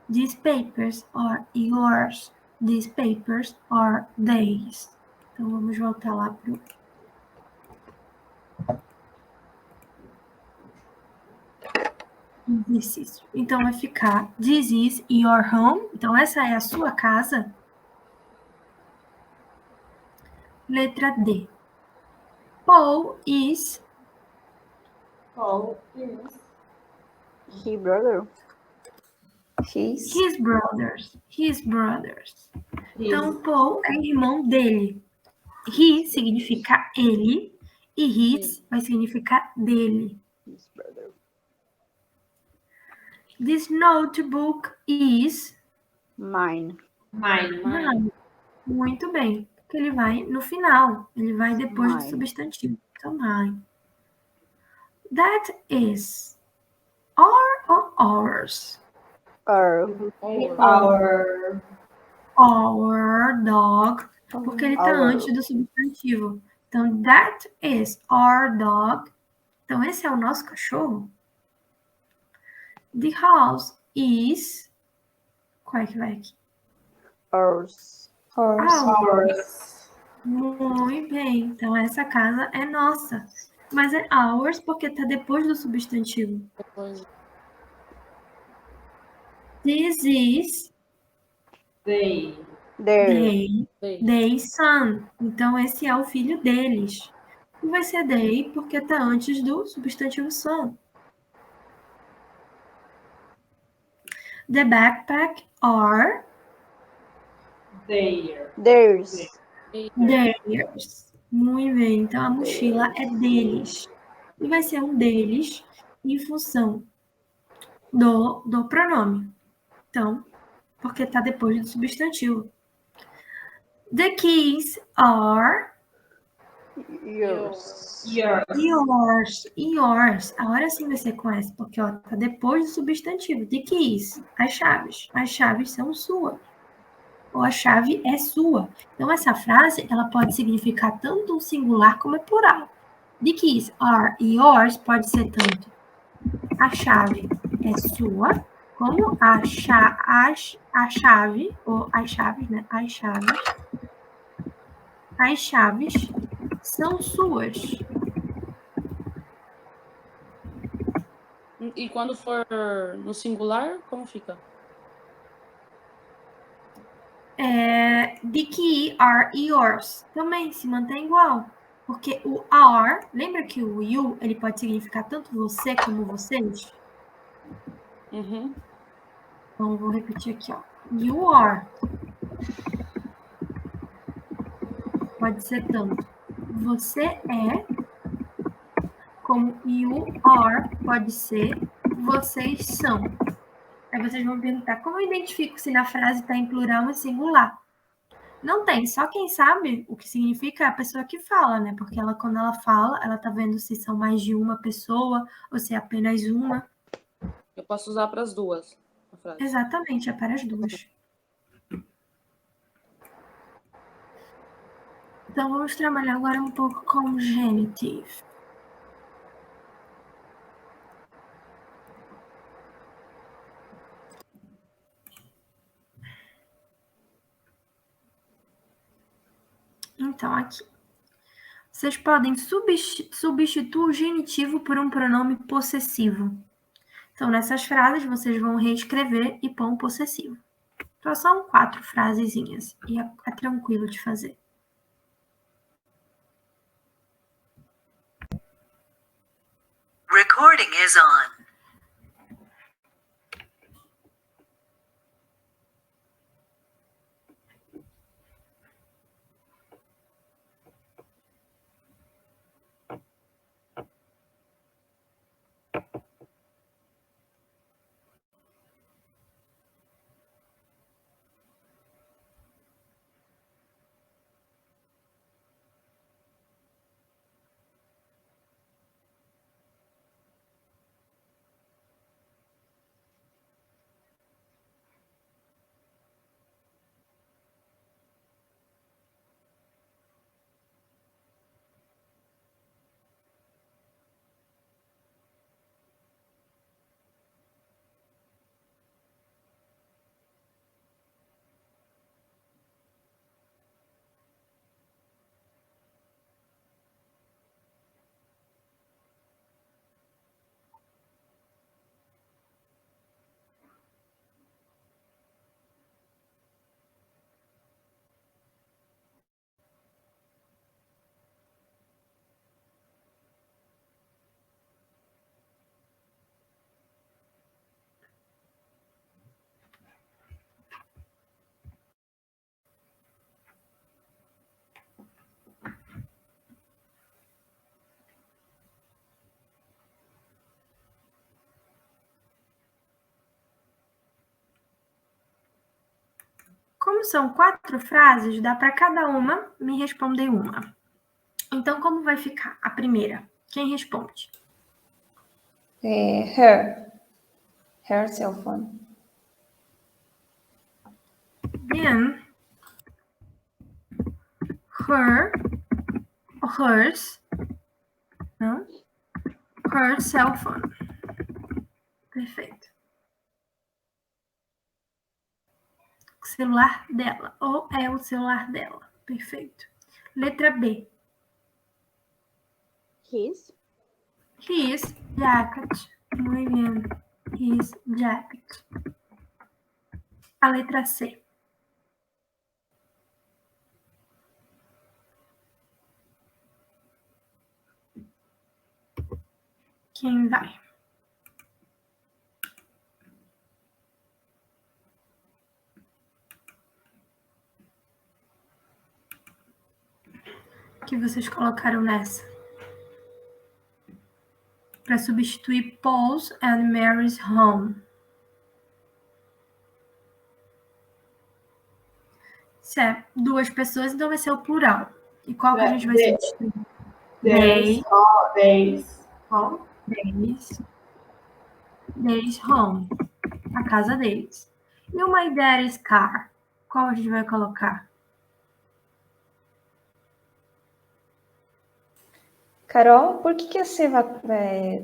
These papers are yours. These papers are theirs. Então, vamos voltar lá para o... exercício. Então, vai ficar this is your home. Então, essa é a sua casa. Letra D. Paul is Paul is He brother. His. his brothers. His brothers. Então, his. Paul é irmão dele. He significa ele e his vai significar dele. His brother. This notebook is Mine. Mine. mine. Muito bem. Porque ele vai no final. Ele vai depois do Mine. substantivo. Então, mine. That is our or ours? Our. Our dog. Porque ele está Our. antes do substantivo. Então, that is our dog. Então, esse é o nosso cachorro. The house is... Qual é que vai aqui? Ours. Horse. Ours. Muito bem. Então, essa casa é nossa. Mas é ours porque está depois do substantivo. Depois, This is They. Their. their son. Então, esse é o filho deles. E vai ser they porque está antes do substantivo son. The backpack are Their. Theirs. theirs. Muito bem. Então, a mochila é deles. E vai ser um deles em função do pronome. Então, porque está depois do substantivo. The keys are Yours. Yours. yours. Agora sim vai ser com S, porque ó, tá depois do substantivo. The keys, as chaves. As chaves são suas. Ou a chave é sua. Então, essa frase, ela pode significar tanto um singular como plural. The keys are yours pode ser tanto a chave é sua, como a chave, ou as chaves, né? As chaves são suas. e quando for no singular, como fica? The key are yours. Também se mantém igual. Porque o are, lembra que o you, ele pode significar tanto você como vocês? Uhum. Então, vou repetir aqui, ó. You are. Pode ser tanto você é, como you are pode ser vocês são. Aí vocês vão perguntar, como eu identifico se na frase está em plural ou singular? Não tem, só quem sabe o que significa é a pessoa que fala, né? Porque ela, quando ela fala, ela tá vendo se são mais de uma pessoa ou se é apenas uma. Eu posso usar para as duas a frase. Exatamente, é para as duas. Então, vamos trabalhar agora um pouco com o genitive. Então, aqui. Vocês podem substituir o genitivo por um pronome possessivo. Então, nessas frases, vocês vão reescrever e pôr um possessivo. Então, são 4 frasezinhas e é tranquilo de fazer. Recording is on. Como são 4 frases, dá para cada uma me responder uma. Então, como vai ficar a primeira? Quem responde? Her cell phone. Then, hers, não? Her cell phone. Perfeito. O celular dela, ou é o celular dela. Perfeito. Letra B. His. His jacket. Muito bem. His jacket. A letra C. Quem vai? O que vocês colocaram nessa? Para substituir Paul's and Mary's home. Se é 2 pessoas, então vai ser o plural. E qual que a gente vai substituir? There's home. There's home. A casa deles. E o my daddy's car? Qual a gente vai colocar? Carol, por que a C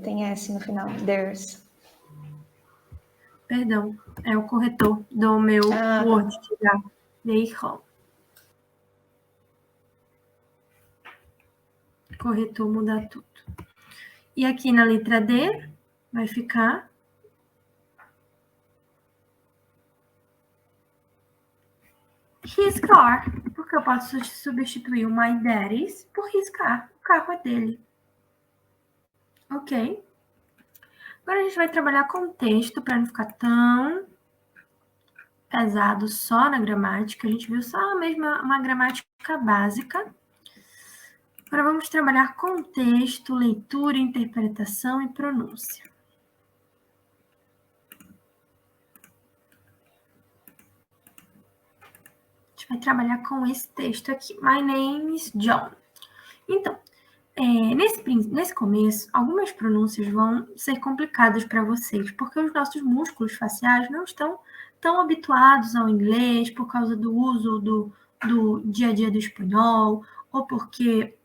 tem S no final? Theirs. Perdão, é o corretor do meu Word. There's home. Corretor mudar tudo. E aqui na letra D vai ficar his car, porque eu posso substituir o my daddy's por his car. O carro é dele. Ok? Agora a gente vai trabalhar com o texto para não ficar tão pesado só na gramática. A gente viu só mesmo uma gramática básica. Agora vamos trabalhar com o texto, leitura, interpretação e pronúncia. A gente vai trabalhar com esse texto aqui. My name is John. Então, nesse começo, algumas pronúncias vão ser complicadas para vocês, porque os nossos músculos faciais não estão tão habituados ao inglês por causa do uso do dia a dia do espanhol, ou porque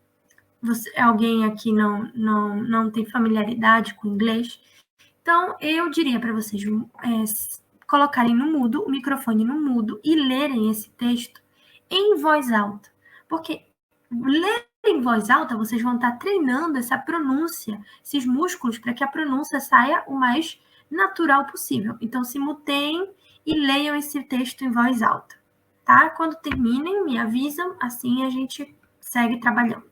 alguém aqui não tem familiaridade com o inglês. Então, eu diria para vocês colocarem no mudo, o microfone no mudo, e lerem esse texto em voz alta. Porque ler em voz alta, vocês vão estar treinando essa pronúncia, esses músculos, para que a pronúncia saia o mais natural possível. Então, se muteiem e leiam esse texto em voz alta, tá? Quando terminem, me avisam, assim a gente segue trabalhando.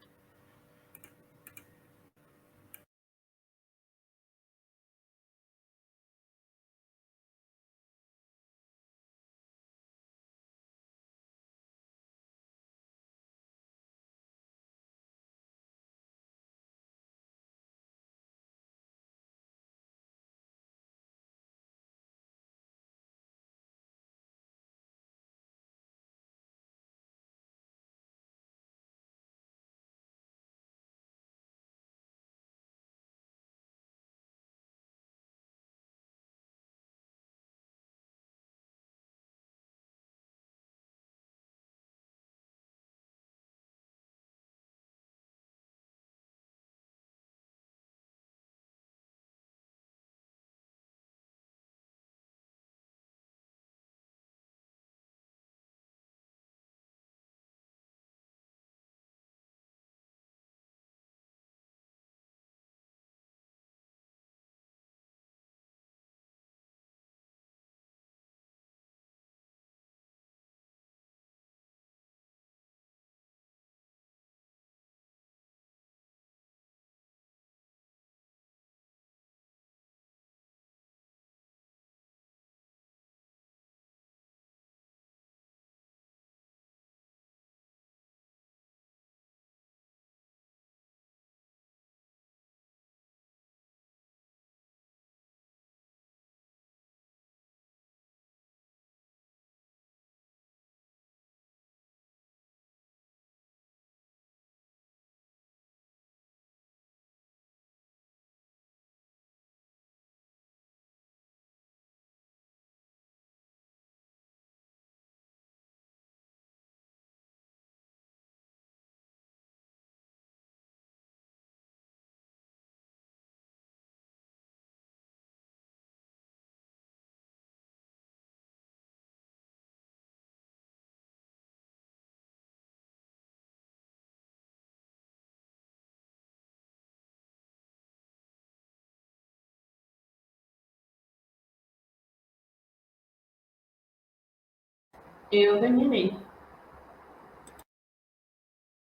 Eu terminei.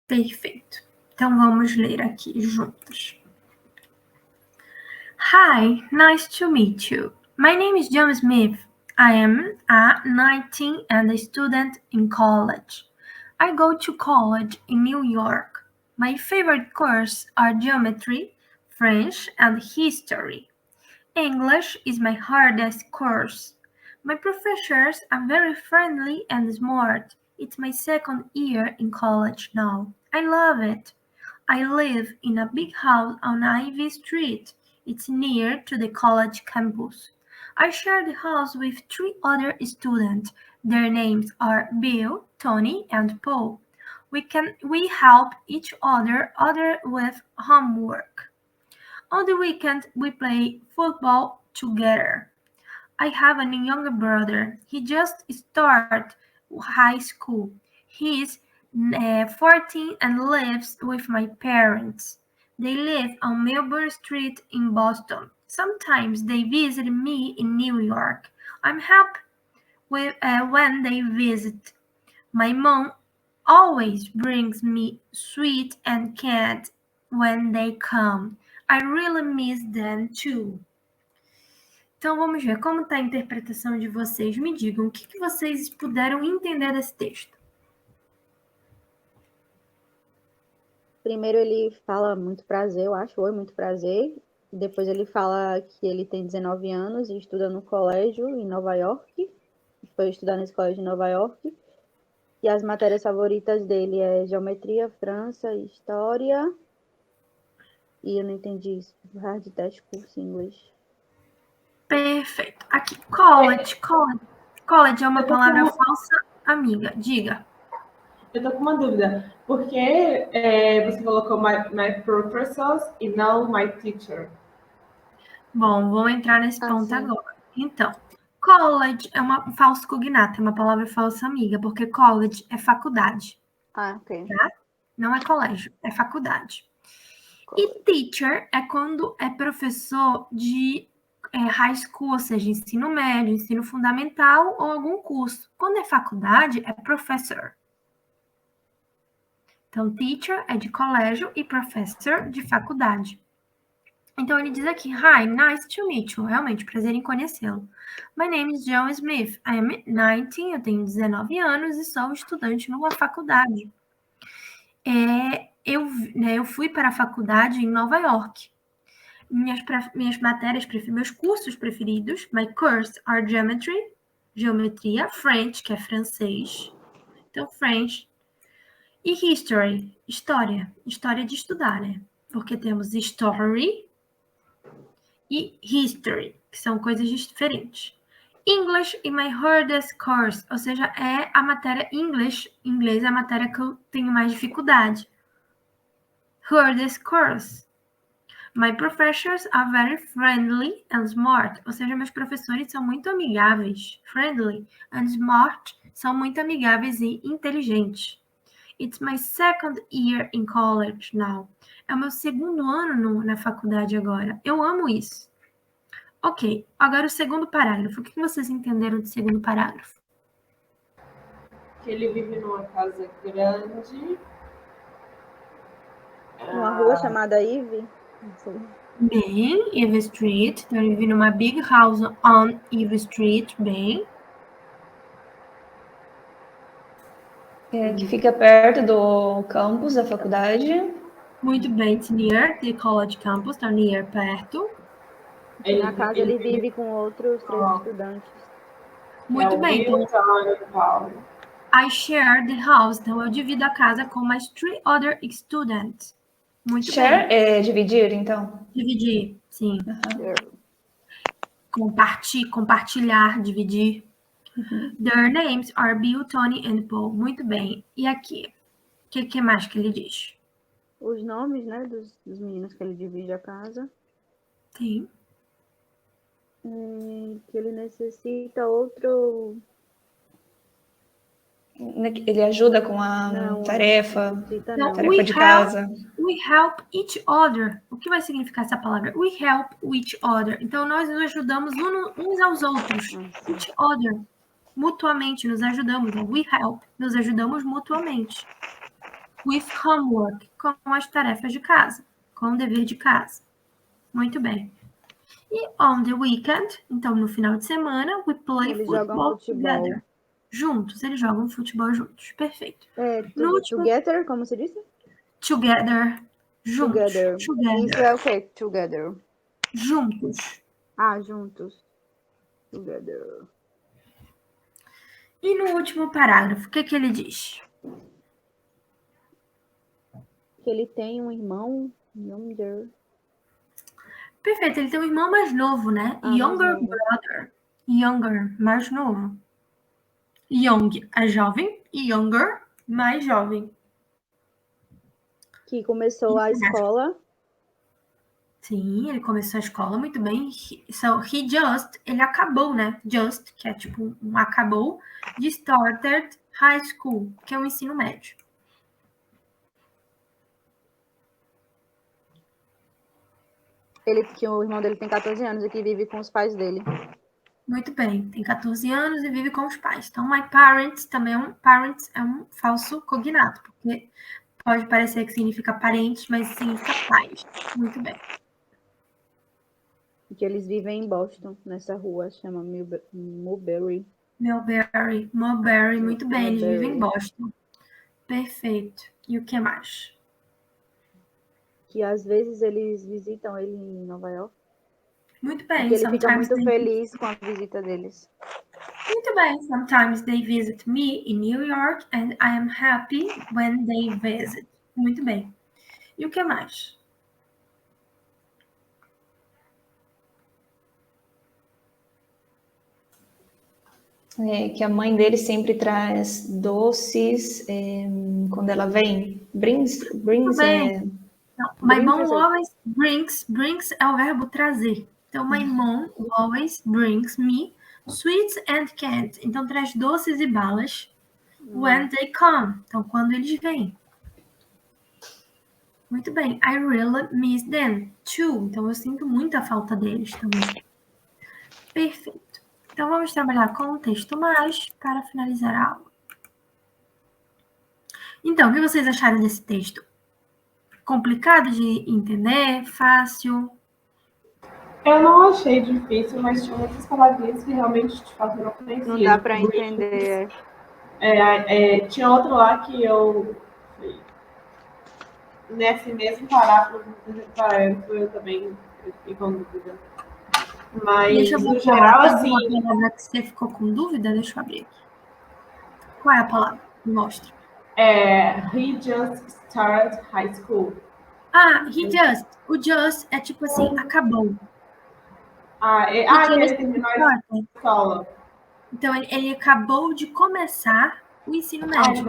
Perfeito. Então, vamos ler aqui juntos. Hi, nice to meet you. My name is John Smith. I am 19 and a student in college. I go to college in New York. My favorite courses are geometry, French, and history. English is my hardest course. My professors are very friendly and smart. It's my second year in college now. I love it. I live in a big house on Ivy Street. It's near to the college campus. I share the house with 3 other students. Their names are Bill, Tony, and Paul. We help each other with homework. On the weekend, we play football together. I have a younger brother. He just started high school. He's 14 and lives with my parents. They live on Melbourne Street in Boston. Sometimes they visit me in New York. I'm happy when they visit. My mom always brings me sweet and candy when they come. I really miss them too. Então vamos ver como está a interpretação de vocês. Me digam o que vocês puderam entender desse texto. Primeiro ele fala muito prazer, eu acho, oi, muito prazer. Depois ele fala que ele tem 19 anos e estuda no colégio em Nova York. Foi estudar nesse colégio em Nova York. E as matérias favoritas dele é geometria, França, história. E eu não entendi isso. Hard test curso em inglês. Perfeito. Aqui, college. College é uma palavra falsa, amiga. Diga. Eu tô com uma dúvida. Por que você colocou my professors e não my teacher? Bom, vou entrar nesse ponto agora. Então, college é uma falso cognato, é uma palavra falsa, amiga, porque college é faculdade. Ah, ok. Tá? Não é colégio, é faculdade. E teacher é quando é professor de high school, ou seja, ensino médio, ensino fundamental ou algum curso. Quando é faculdade, é professor. Então, teacher é de colégio e professor de faculdade. Então, ele diz aqui, hi, nice to meet you. Realmente, prazer em conhecê-lo. My name is John Smith. I am 19, eu tenho 19 anos e sou estudante numa faculdade. Eu fui para a faculdade em Nova York. Minhas matérias, meus cursos preferidos, my courses are geometry, geometria, French, que é francês. Então, French. E history, história de estudar, né? Porque temos history e history, que são coisas diferentes. English is my hardest course, ou seja, é a matéria inglês é a matéria que eu tenho mais dificuldade. Hardest course. My professors are very friendly and smart, ou seja, meus professores são muito amigáveis. Friendly and smart são muito amigáveis e inteligentes. It's my second year in college now. É o meu segundo ano na faculdade agora. Eu amo isso. Ok, agora o segundo parágrafo. O que vocês entenderam do segundo parágrafo? Que ele vive numa casa grande. Numa rua chamada Ivy. Bem, Ivy Street. Então, ele vive numa big house on Ivy Street. Bem. Que fica perto do campus da faculdade. Muito bem, it's near the college campus, tá near, perto. Na casa ele vive com outros 3 estudantes. Muito bem, então I share the house, então eu divido a casa com mais 3 other students. Muito share bem. É dividir, então? Dividir, sim. Uhum. Compartilhar, dividir. Their names are Bill, Tony and Paul. Muito bem. E aqui? O que mais que ele diz? Os nomes, né, dos meninos que ele divide a casa. Sim. Que ele necessita outro... Ele ajuda com a tarefa de casa. We help each other. O que vai significar essa palavra? We help each other. Então, nós nos ajudamos uns aos outros. Each other. mutuamente, nos ajudamos. We help, nos ajudamos mutuamente. With homework, com as tarefas de casa, com o dever de casa. Muito bem. E on the weekend, então no final de semana, we play Eles jogam football futebol. together. Juntos, eles jogam futebol juntos. Perfeito. No together, como se diz? Together. Juntos. Together. Isso é o quê? Together. Juntos. Juntos. Together. E no último parágrafo, o que ele diz? Que ele tem um irmão younger. Perfeito, ele tem um irmão mais novo, né? Younger brother. Younger, mais novo. Young é jovem, younger, mais jovem. Que começou a escola. Sim, ele começou a escola muito bem. Ele acabou, né? Just, que é tipo acabou, de started high school, que é o ensino médio. Que o irmão dele tem 14 anos e que vive com os pais dele. Muito bem, tem 14 anos e vive com os pais. Então, my parents também parents é um falso cognato, porque pode parecer que significa parentes, mas significa pais. Muito bem. Que eles vivem em Boston, nessa rua, chama Mulberry. Mulberry, muito bem, eles vivem em Boston. Perfeito. E o que mais? Que às vezes eles visitam ele em Nova York. Muito bem. E ele fica muito feliz com a visita deles. Muito bem. Sometimes they visit me in New York and I am happy when they visit. Muito bem. E o que mais? Que a mãe dele sempre traz doces quando ela vem. Brings My mom always brings. Brings é o verbo trazer. Então, my mom always brings me sweets and candy. Então, traz doces e balas when they come. Então, quando eles vêm. Muito bem. I really miss them too. Então, eu sinto muita falta deles também. Perfeito. Então, vamos trabalhar com o texto mais para finalizar a aula. Então, o que vocês acharam desse texto? Complicado de entender? Fácil? Eu não achei difícil, mas tinha muitas palavrinhas que realmente, de fato, eu não conhecia. Não dá para entender. Tinha outro lá que eu... Nesse mesmo parágrafo, eu também fiquei com dúvida. Mas, no geral, assim... Uma palavra que você ficou com dúvida? Deixa eu abrir aqui. Qual é a palavra? Me mostra. He just started high school. He just. O just é tipo assim, acabou. Que ele terminou a escola. Então, ele acabou de começar o ensino médio.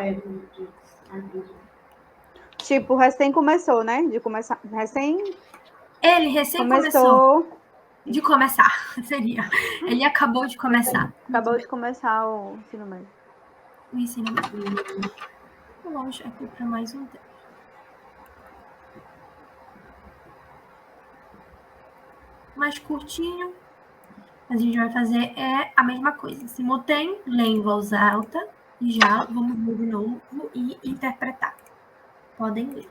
Entendi. Tipo, recém começou, né? Ele recém começou de começar, seria. Ele acabou de começar. Acabou de começar o ensino médio. O ensino médio. Então, vamos aqui para mais um texto. Mais curtinho. A gente vai fazer a mesma coisa. Simultâneo, ler em voz alta. E já vamos ler de novo e interpretar. Podem ler.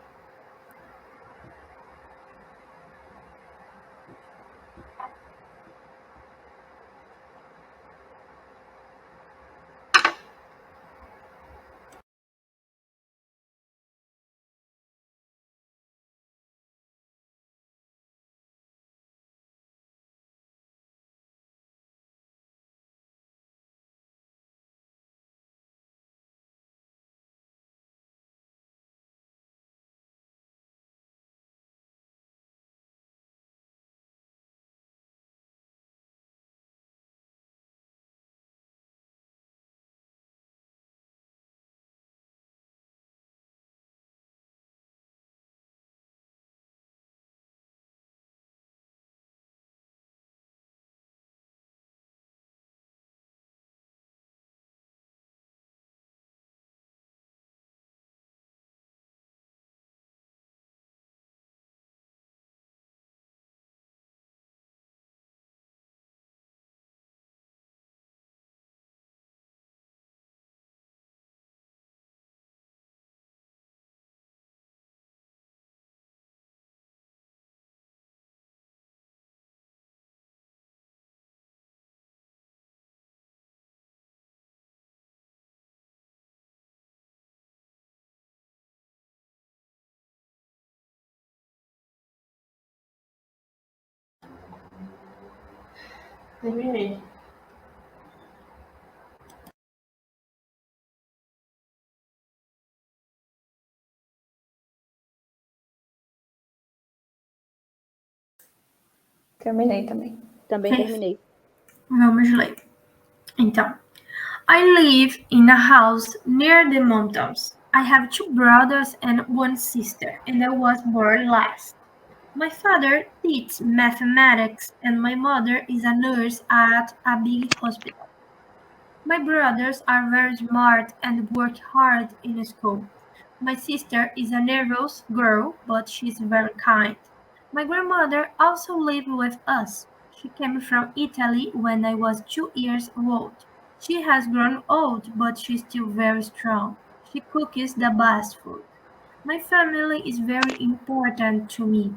Terminei. Terminei também. Também terminei. Vamos ler. Então, I live in a house near the mountains. I have 2 brothers and 1 sister, and I was born last. My father teaches mathematics, and my mother is a nurse at a big hospital. My brothers are very smart and work hard in school. My sister is a nervous girl, but she's very kind. My grandmother also lives with us. She came from Italy when I was 2 years old. She has grown old, but she's still very strong. She cooks the best food. My family is very important to me.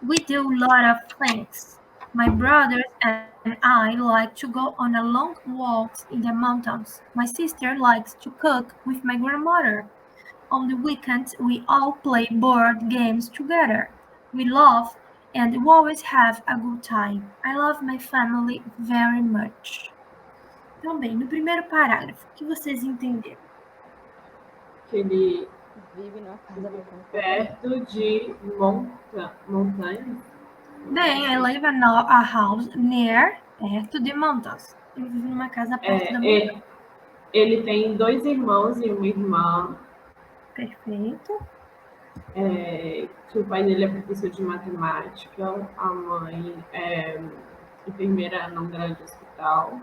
We do a lot of things. My brothers and I like to go on a long walks in the mountains. My sister likes to cook with my grandmother. On the weekends, we all play board games together. We laugh and we always have a good time. I love my family very much. Então, bem, no primeiro parágrafo, o que vocês entenderam? Que ele Vive numa casa no campo. perto de montanhas. Bem, I live in a house near, perto de mountains. Eu vivo numa casa perto da montanha. Ele tem 2 irmãos e uma irmã. Perfeito. Que o pai dele é professor de matemática, a mãe é enfermeira num grande hospital.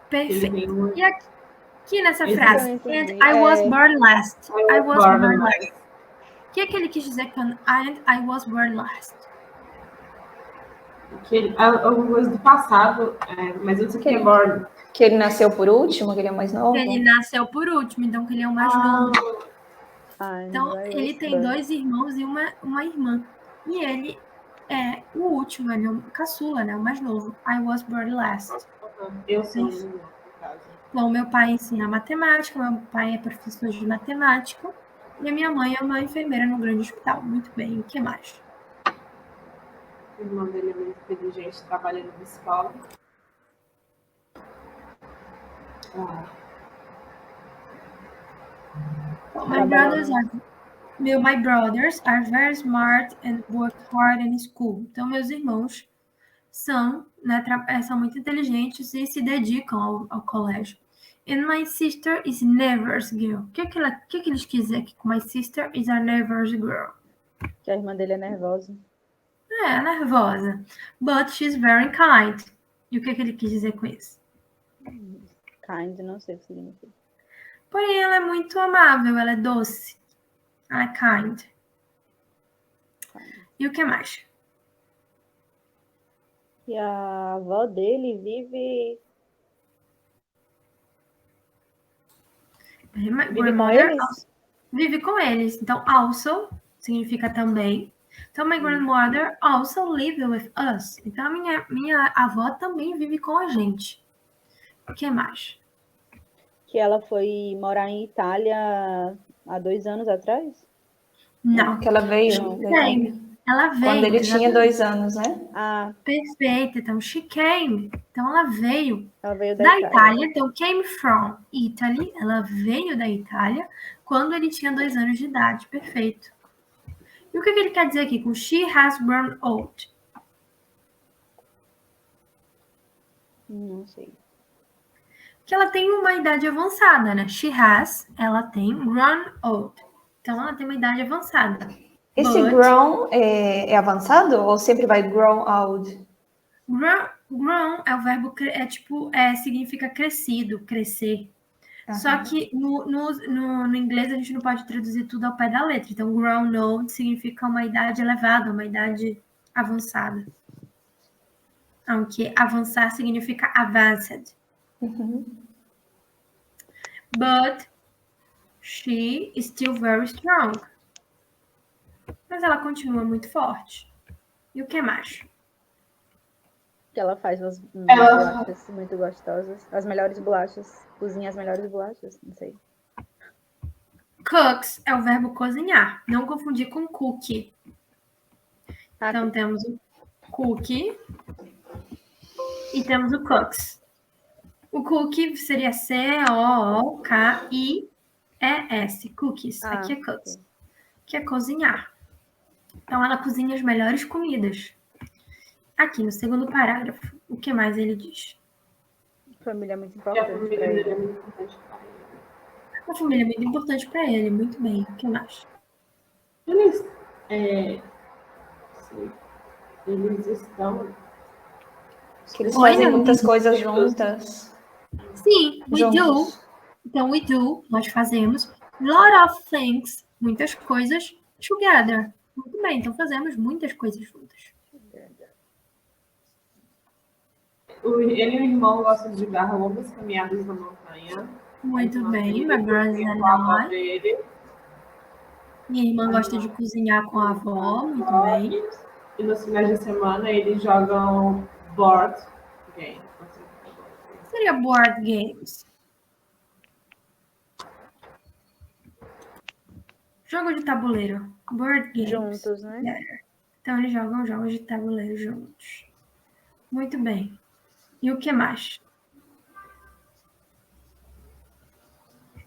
Perfeito. E aqui nessa Esse frase, eu entendi. and I was born last. I was born last. last. O que é que ele quis dizer com and I was born last? Alguma coisa do passado, mas eu sei que é born. Que ele nasceu por último, que ele é mais novo? Ele nasceu por último, então que ele é o mais novo. Então, I ele was tem born. 2 irmãos e uma irmã. E ele é o último, ele é o caçula, né? O mais novo. I was born last. Eu sou no caso. Então, meu pai ensina matemática, meu pai é professor de matemática e a minha mãe é uma enfermeira no grande hospital. Muito bem, o que mais? O irmão dele é muito inteligente, trabalha numa escola. My brothers are very smart and work hard in school. Então, meus irmãos são muito inteligentes e se dedicam ao colégio. And my sister is a nervous girl. O que eles quiserem aqui com my sister is a nervous girl? Que a irmã dele é nervosa. É, nervosa. But she's very kind. E o que ele quis dizer com isso? Kind, não sei o que significa. Porém, ela é muito amável, ela é doce. Ela é kind. E o que mais? E a avó dele vive com eles? Vive com eles. Então, also significa também. Então, my grandmother also lives with us. Então, minha avó também vive com a gente. O que mais? Que ela foi morar em Itália há 2 anos atrás? Não. Que ela veio. Ela veio. Quando ele tinha 2 anos, né? Ah. Perfeito. Então, she came. Então, ela veio da Itália. Então, came from Italy. Ela veio da Itália quando ele tinha 2 anos de idade. Perfeito. E o que ele quer dizer aqui com she has grown old? Não sei. Que ela tem uma idade avançada, né? Ela tem grown old. Então, ela tem uma idade avançada. Esse grown é avançado ou sempre vai grow old? Grown é o verbo, significa crescido, crescer. Só que no inglês a gente não pode traduzir tudo ao pé da letra. Então, grown old significa uma idade elevada, uma idade avançada. Aunque avançar significa advanced. But she is still very strong. Mas ela continua muito forte. E o que mais? Que ela faz umas bolachas muito gostosas. As melhores bolachas. Cozinha as melhores bolachas. Não sei. Cooks é o verbo cozinhar. Não confundir com cookie. Então, temos o cookie E temos o cooks. O cookie seria C-O-O-K-I-E-S. Cookies. Aqui é cooks. Que é cozinhar. Então, ela cozinha as melhores comidas. Aqui no segundo parágrafo, o que mais ele diz? Família é muito E a importante família pra dele ele. é muito importante para ele. A família é muito importante para ele. Muito bem. O que mais? Eles, sim, eles estão Que eles Oi, fazem não muitas entendi. coisas juntas. Sim, we do. Juntos. Então, we do, nós fazemos. Lot of things, muitas coisas, together. Muito bem, então fazemos muitas coisas juntas. Ele e o irmão gostam de dar longas caminhadas na montanha. Muito Então, bem, ele my brothers cozinha and com a avó I. dele. Minha irmã gosta de cozinhar com a avó, muito bem. E nos finais de semana eles jogam board game. Seria board games. Jogo de tabuleiro. Board games. Juntos, né? Então eles jogam jogos de tabuleiro juntos. Muito bem. E o que mais?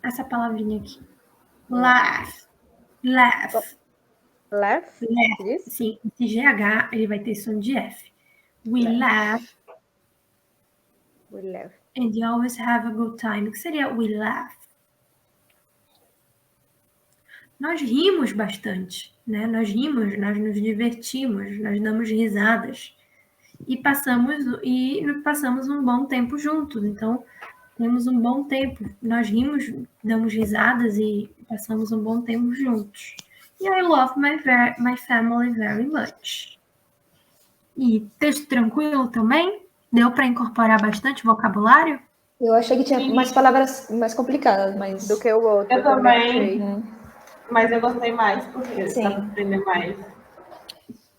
Essa palavrinha aqui. Laugh. Laugh. Laugh? Laugh. Isso? Sim, esse GH ele vai ter som de F. We laugh We laugh. and you always have a good time. O que seria we laugh? Nós rimos bastante, né? Nós rimos, nós nos divertimos, nós damos risadas e passamos um bom tempo juntos. Então, temos um bom tempo. Nós rimos, damos risadas e passamos um bom tempo juntos. E I love my family very much. E texto tranquilo também? Deu para incorporar bastante vocabulário? Eu achei que tinha mais palavras mais complicadas, mas... Do que o outro. Eu também. achei. Mas eu gostei mais porque Sim. dá pra aprender mais.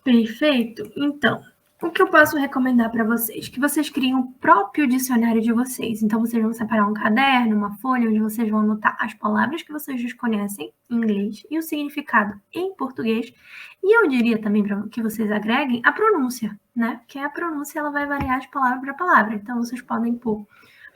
Perfeito. Então, o que eu posso recomendar para vocês? Que vocês criem o próprio dicionário de vocês. Então, vocês vão separar um caderno, uma folha, onde vocês vão anotar as palavras que vocês desconhecem em inglês e o significado em português. E eu diria também para que vocês agreguem a pronúncia, né? Porque a pronúncia ela vai variar de palavra para palavra. Então, vocês podem pôr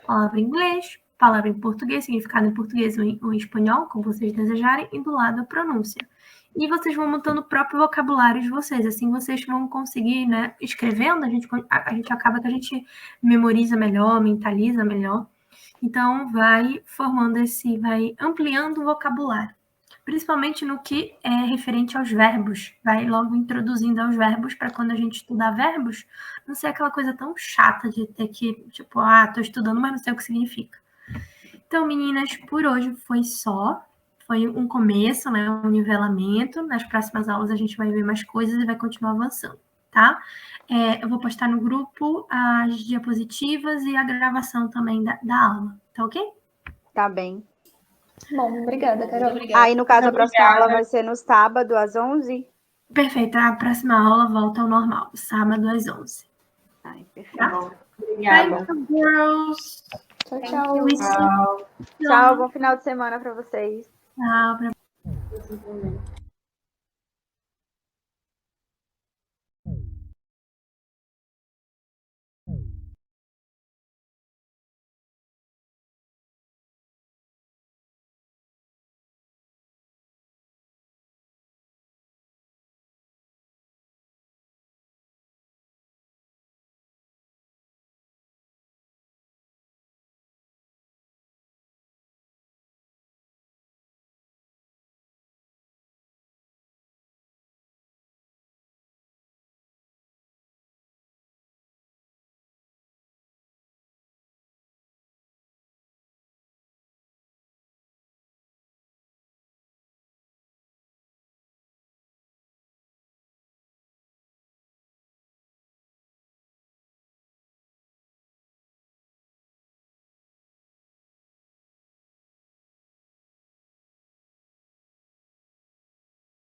palavra em inglês, palavra em português, significado em português ou em espanhol, como vocês desejarem, e do lado a pronúncia. E vocês vão montando o próprio vocabulário de vocês. Assim vocês vão conseguir, né? Escrevendo, a gente acaba que a gente memoriza melhor, mentaliza melhor. Então, vai ampliando o vocabulário. Principalmente no que é referente aos verbos. Vai logo introduzindo aos verbos para quando a gente estudar verbos, não ser aquela coisa tão chata de ter que, tipo, tô estudando, mas não sei o que significa. Então, meninas, por hoje foi só. Foi um começo, né? Um nivelamento. Nas próximas aulas a gente vai ver mais coisas e vai continuar avançando, tá? Eu vou postar no grupo as diapositivas e a gravação também da aula, tá ok? Tá bem. Bom, obrigada, Carol. Aí, no caso, a próxima aula vai ser no sábado, às 11? Perfeito. A próxima aula volta ao normal, sábado às 11. Ai, perfeito. Tá bom. Obrigada. Bye, girls. Tchau, tchau. Tchau. Tchau, bom final de semana para vocês. Tchau. Você também.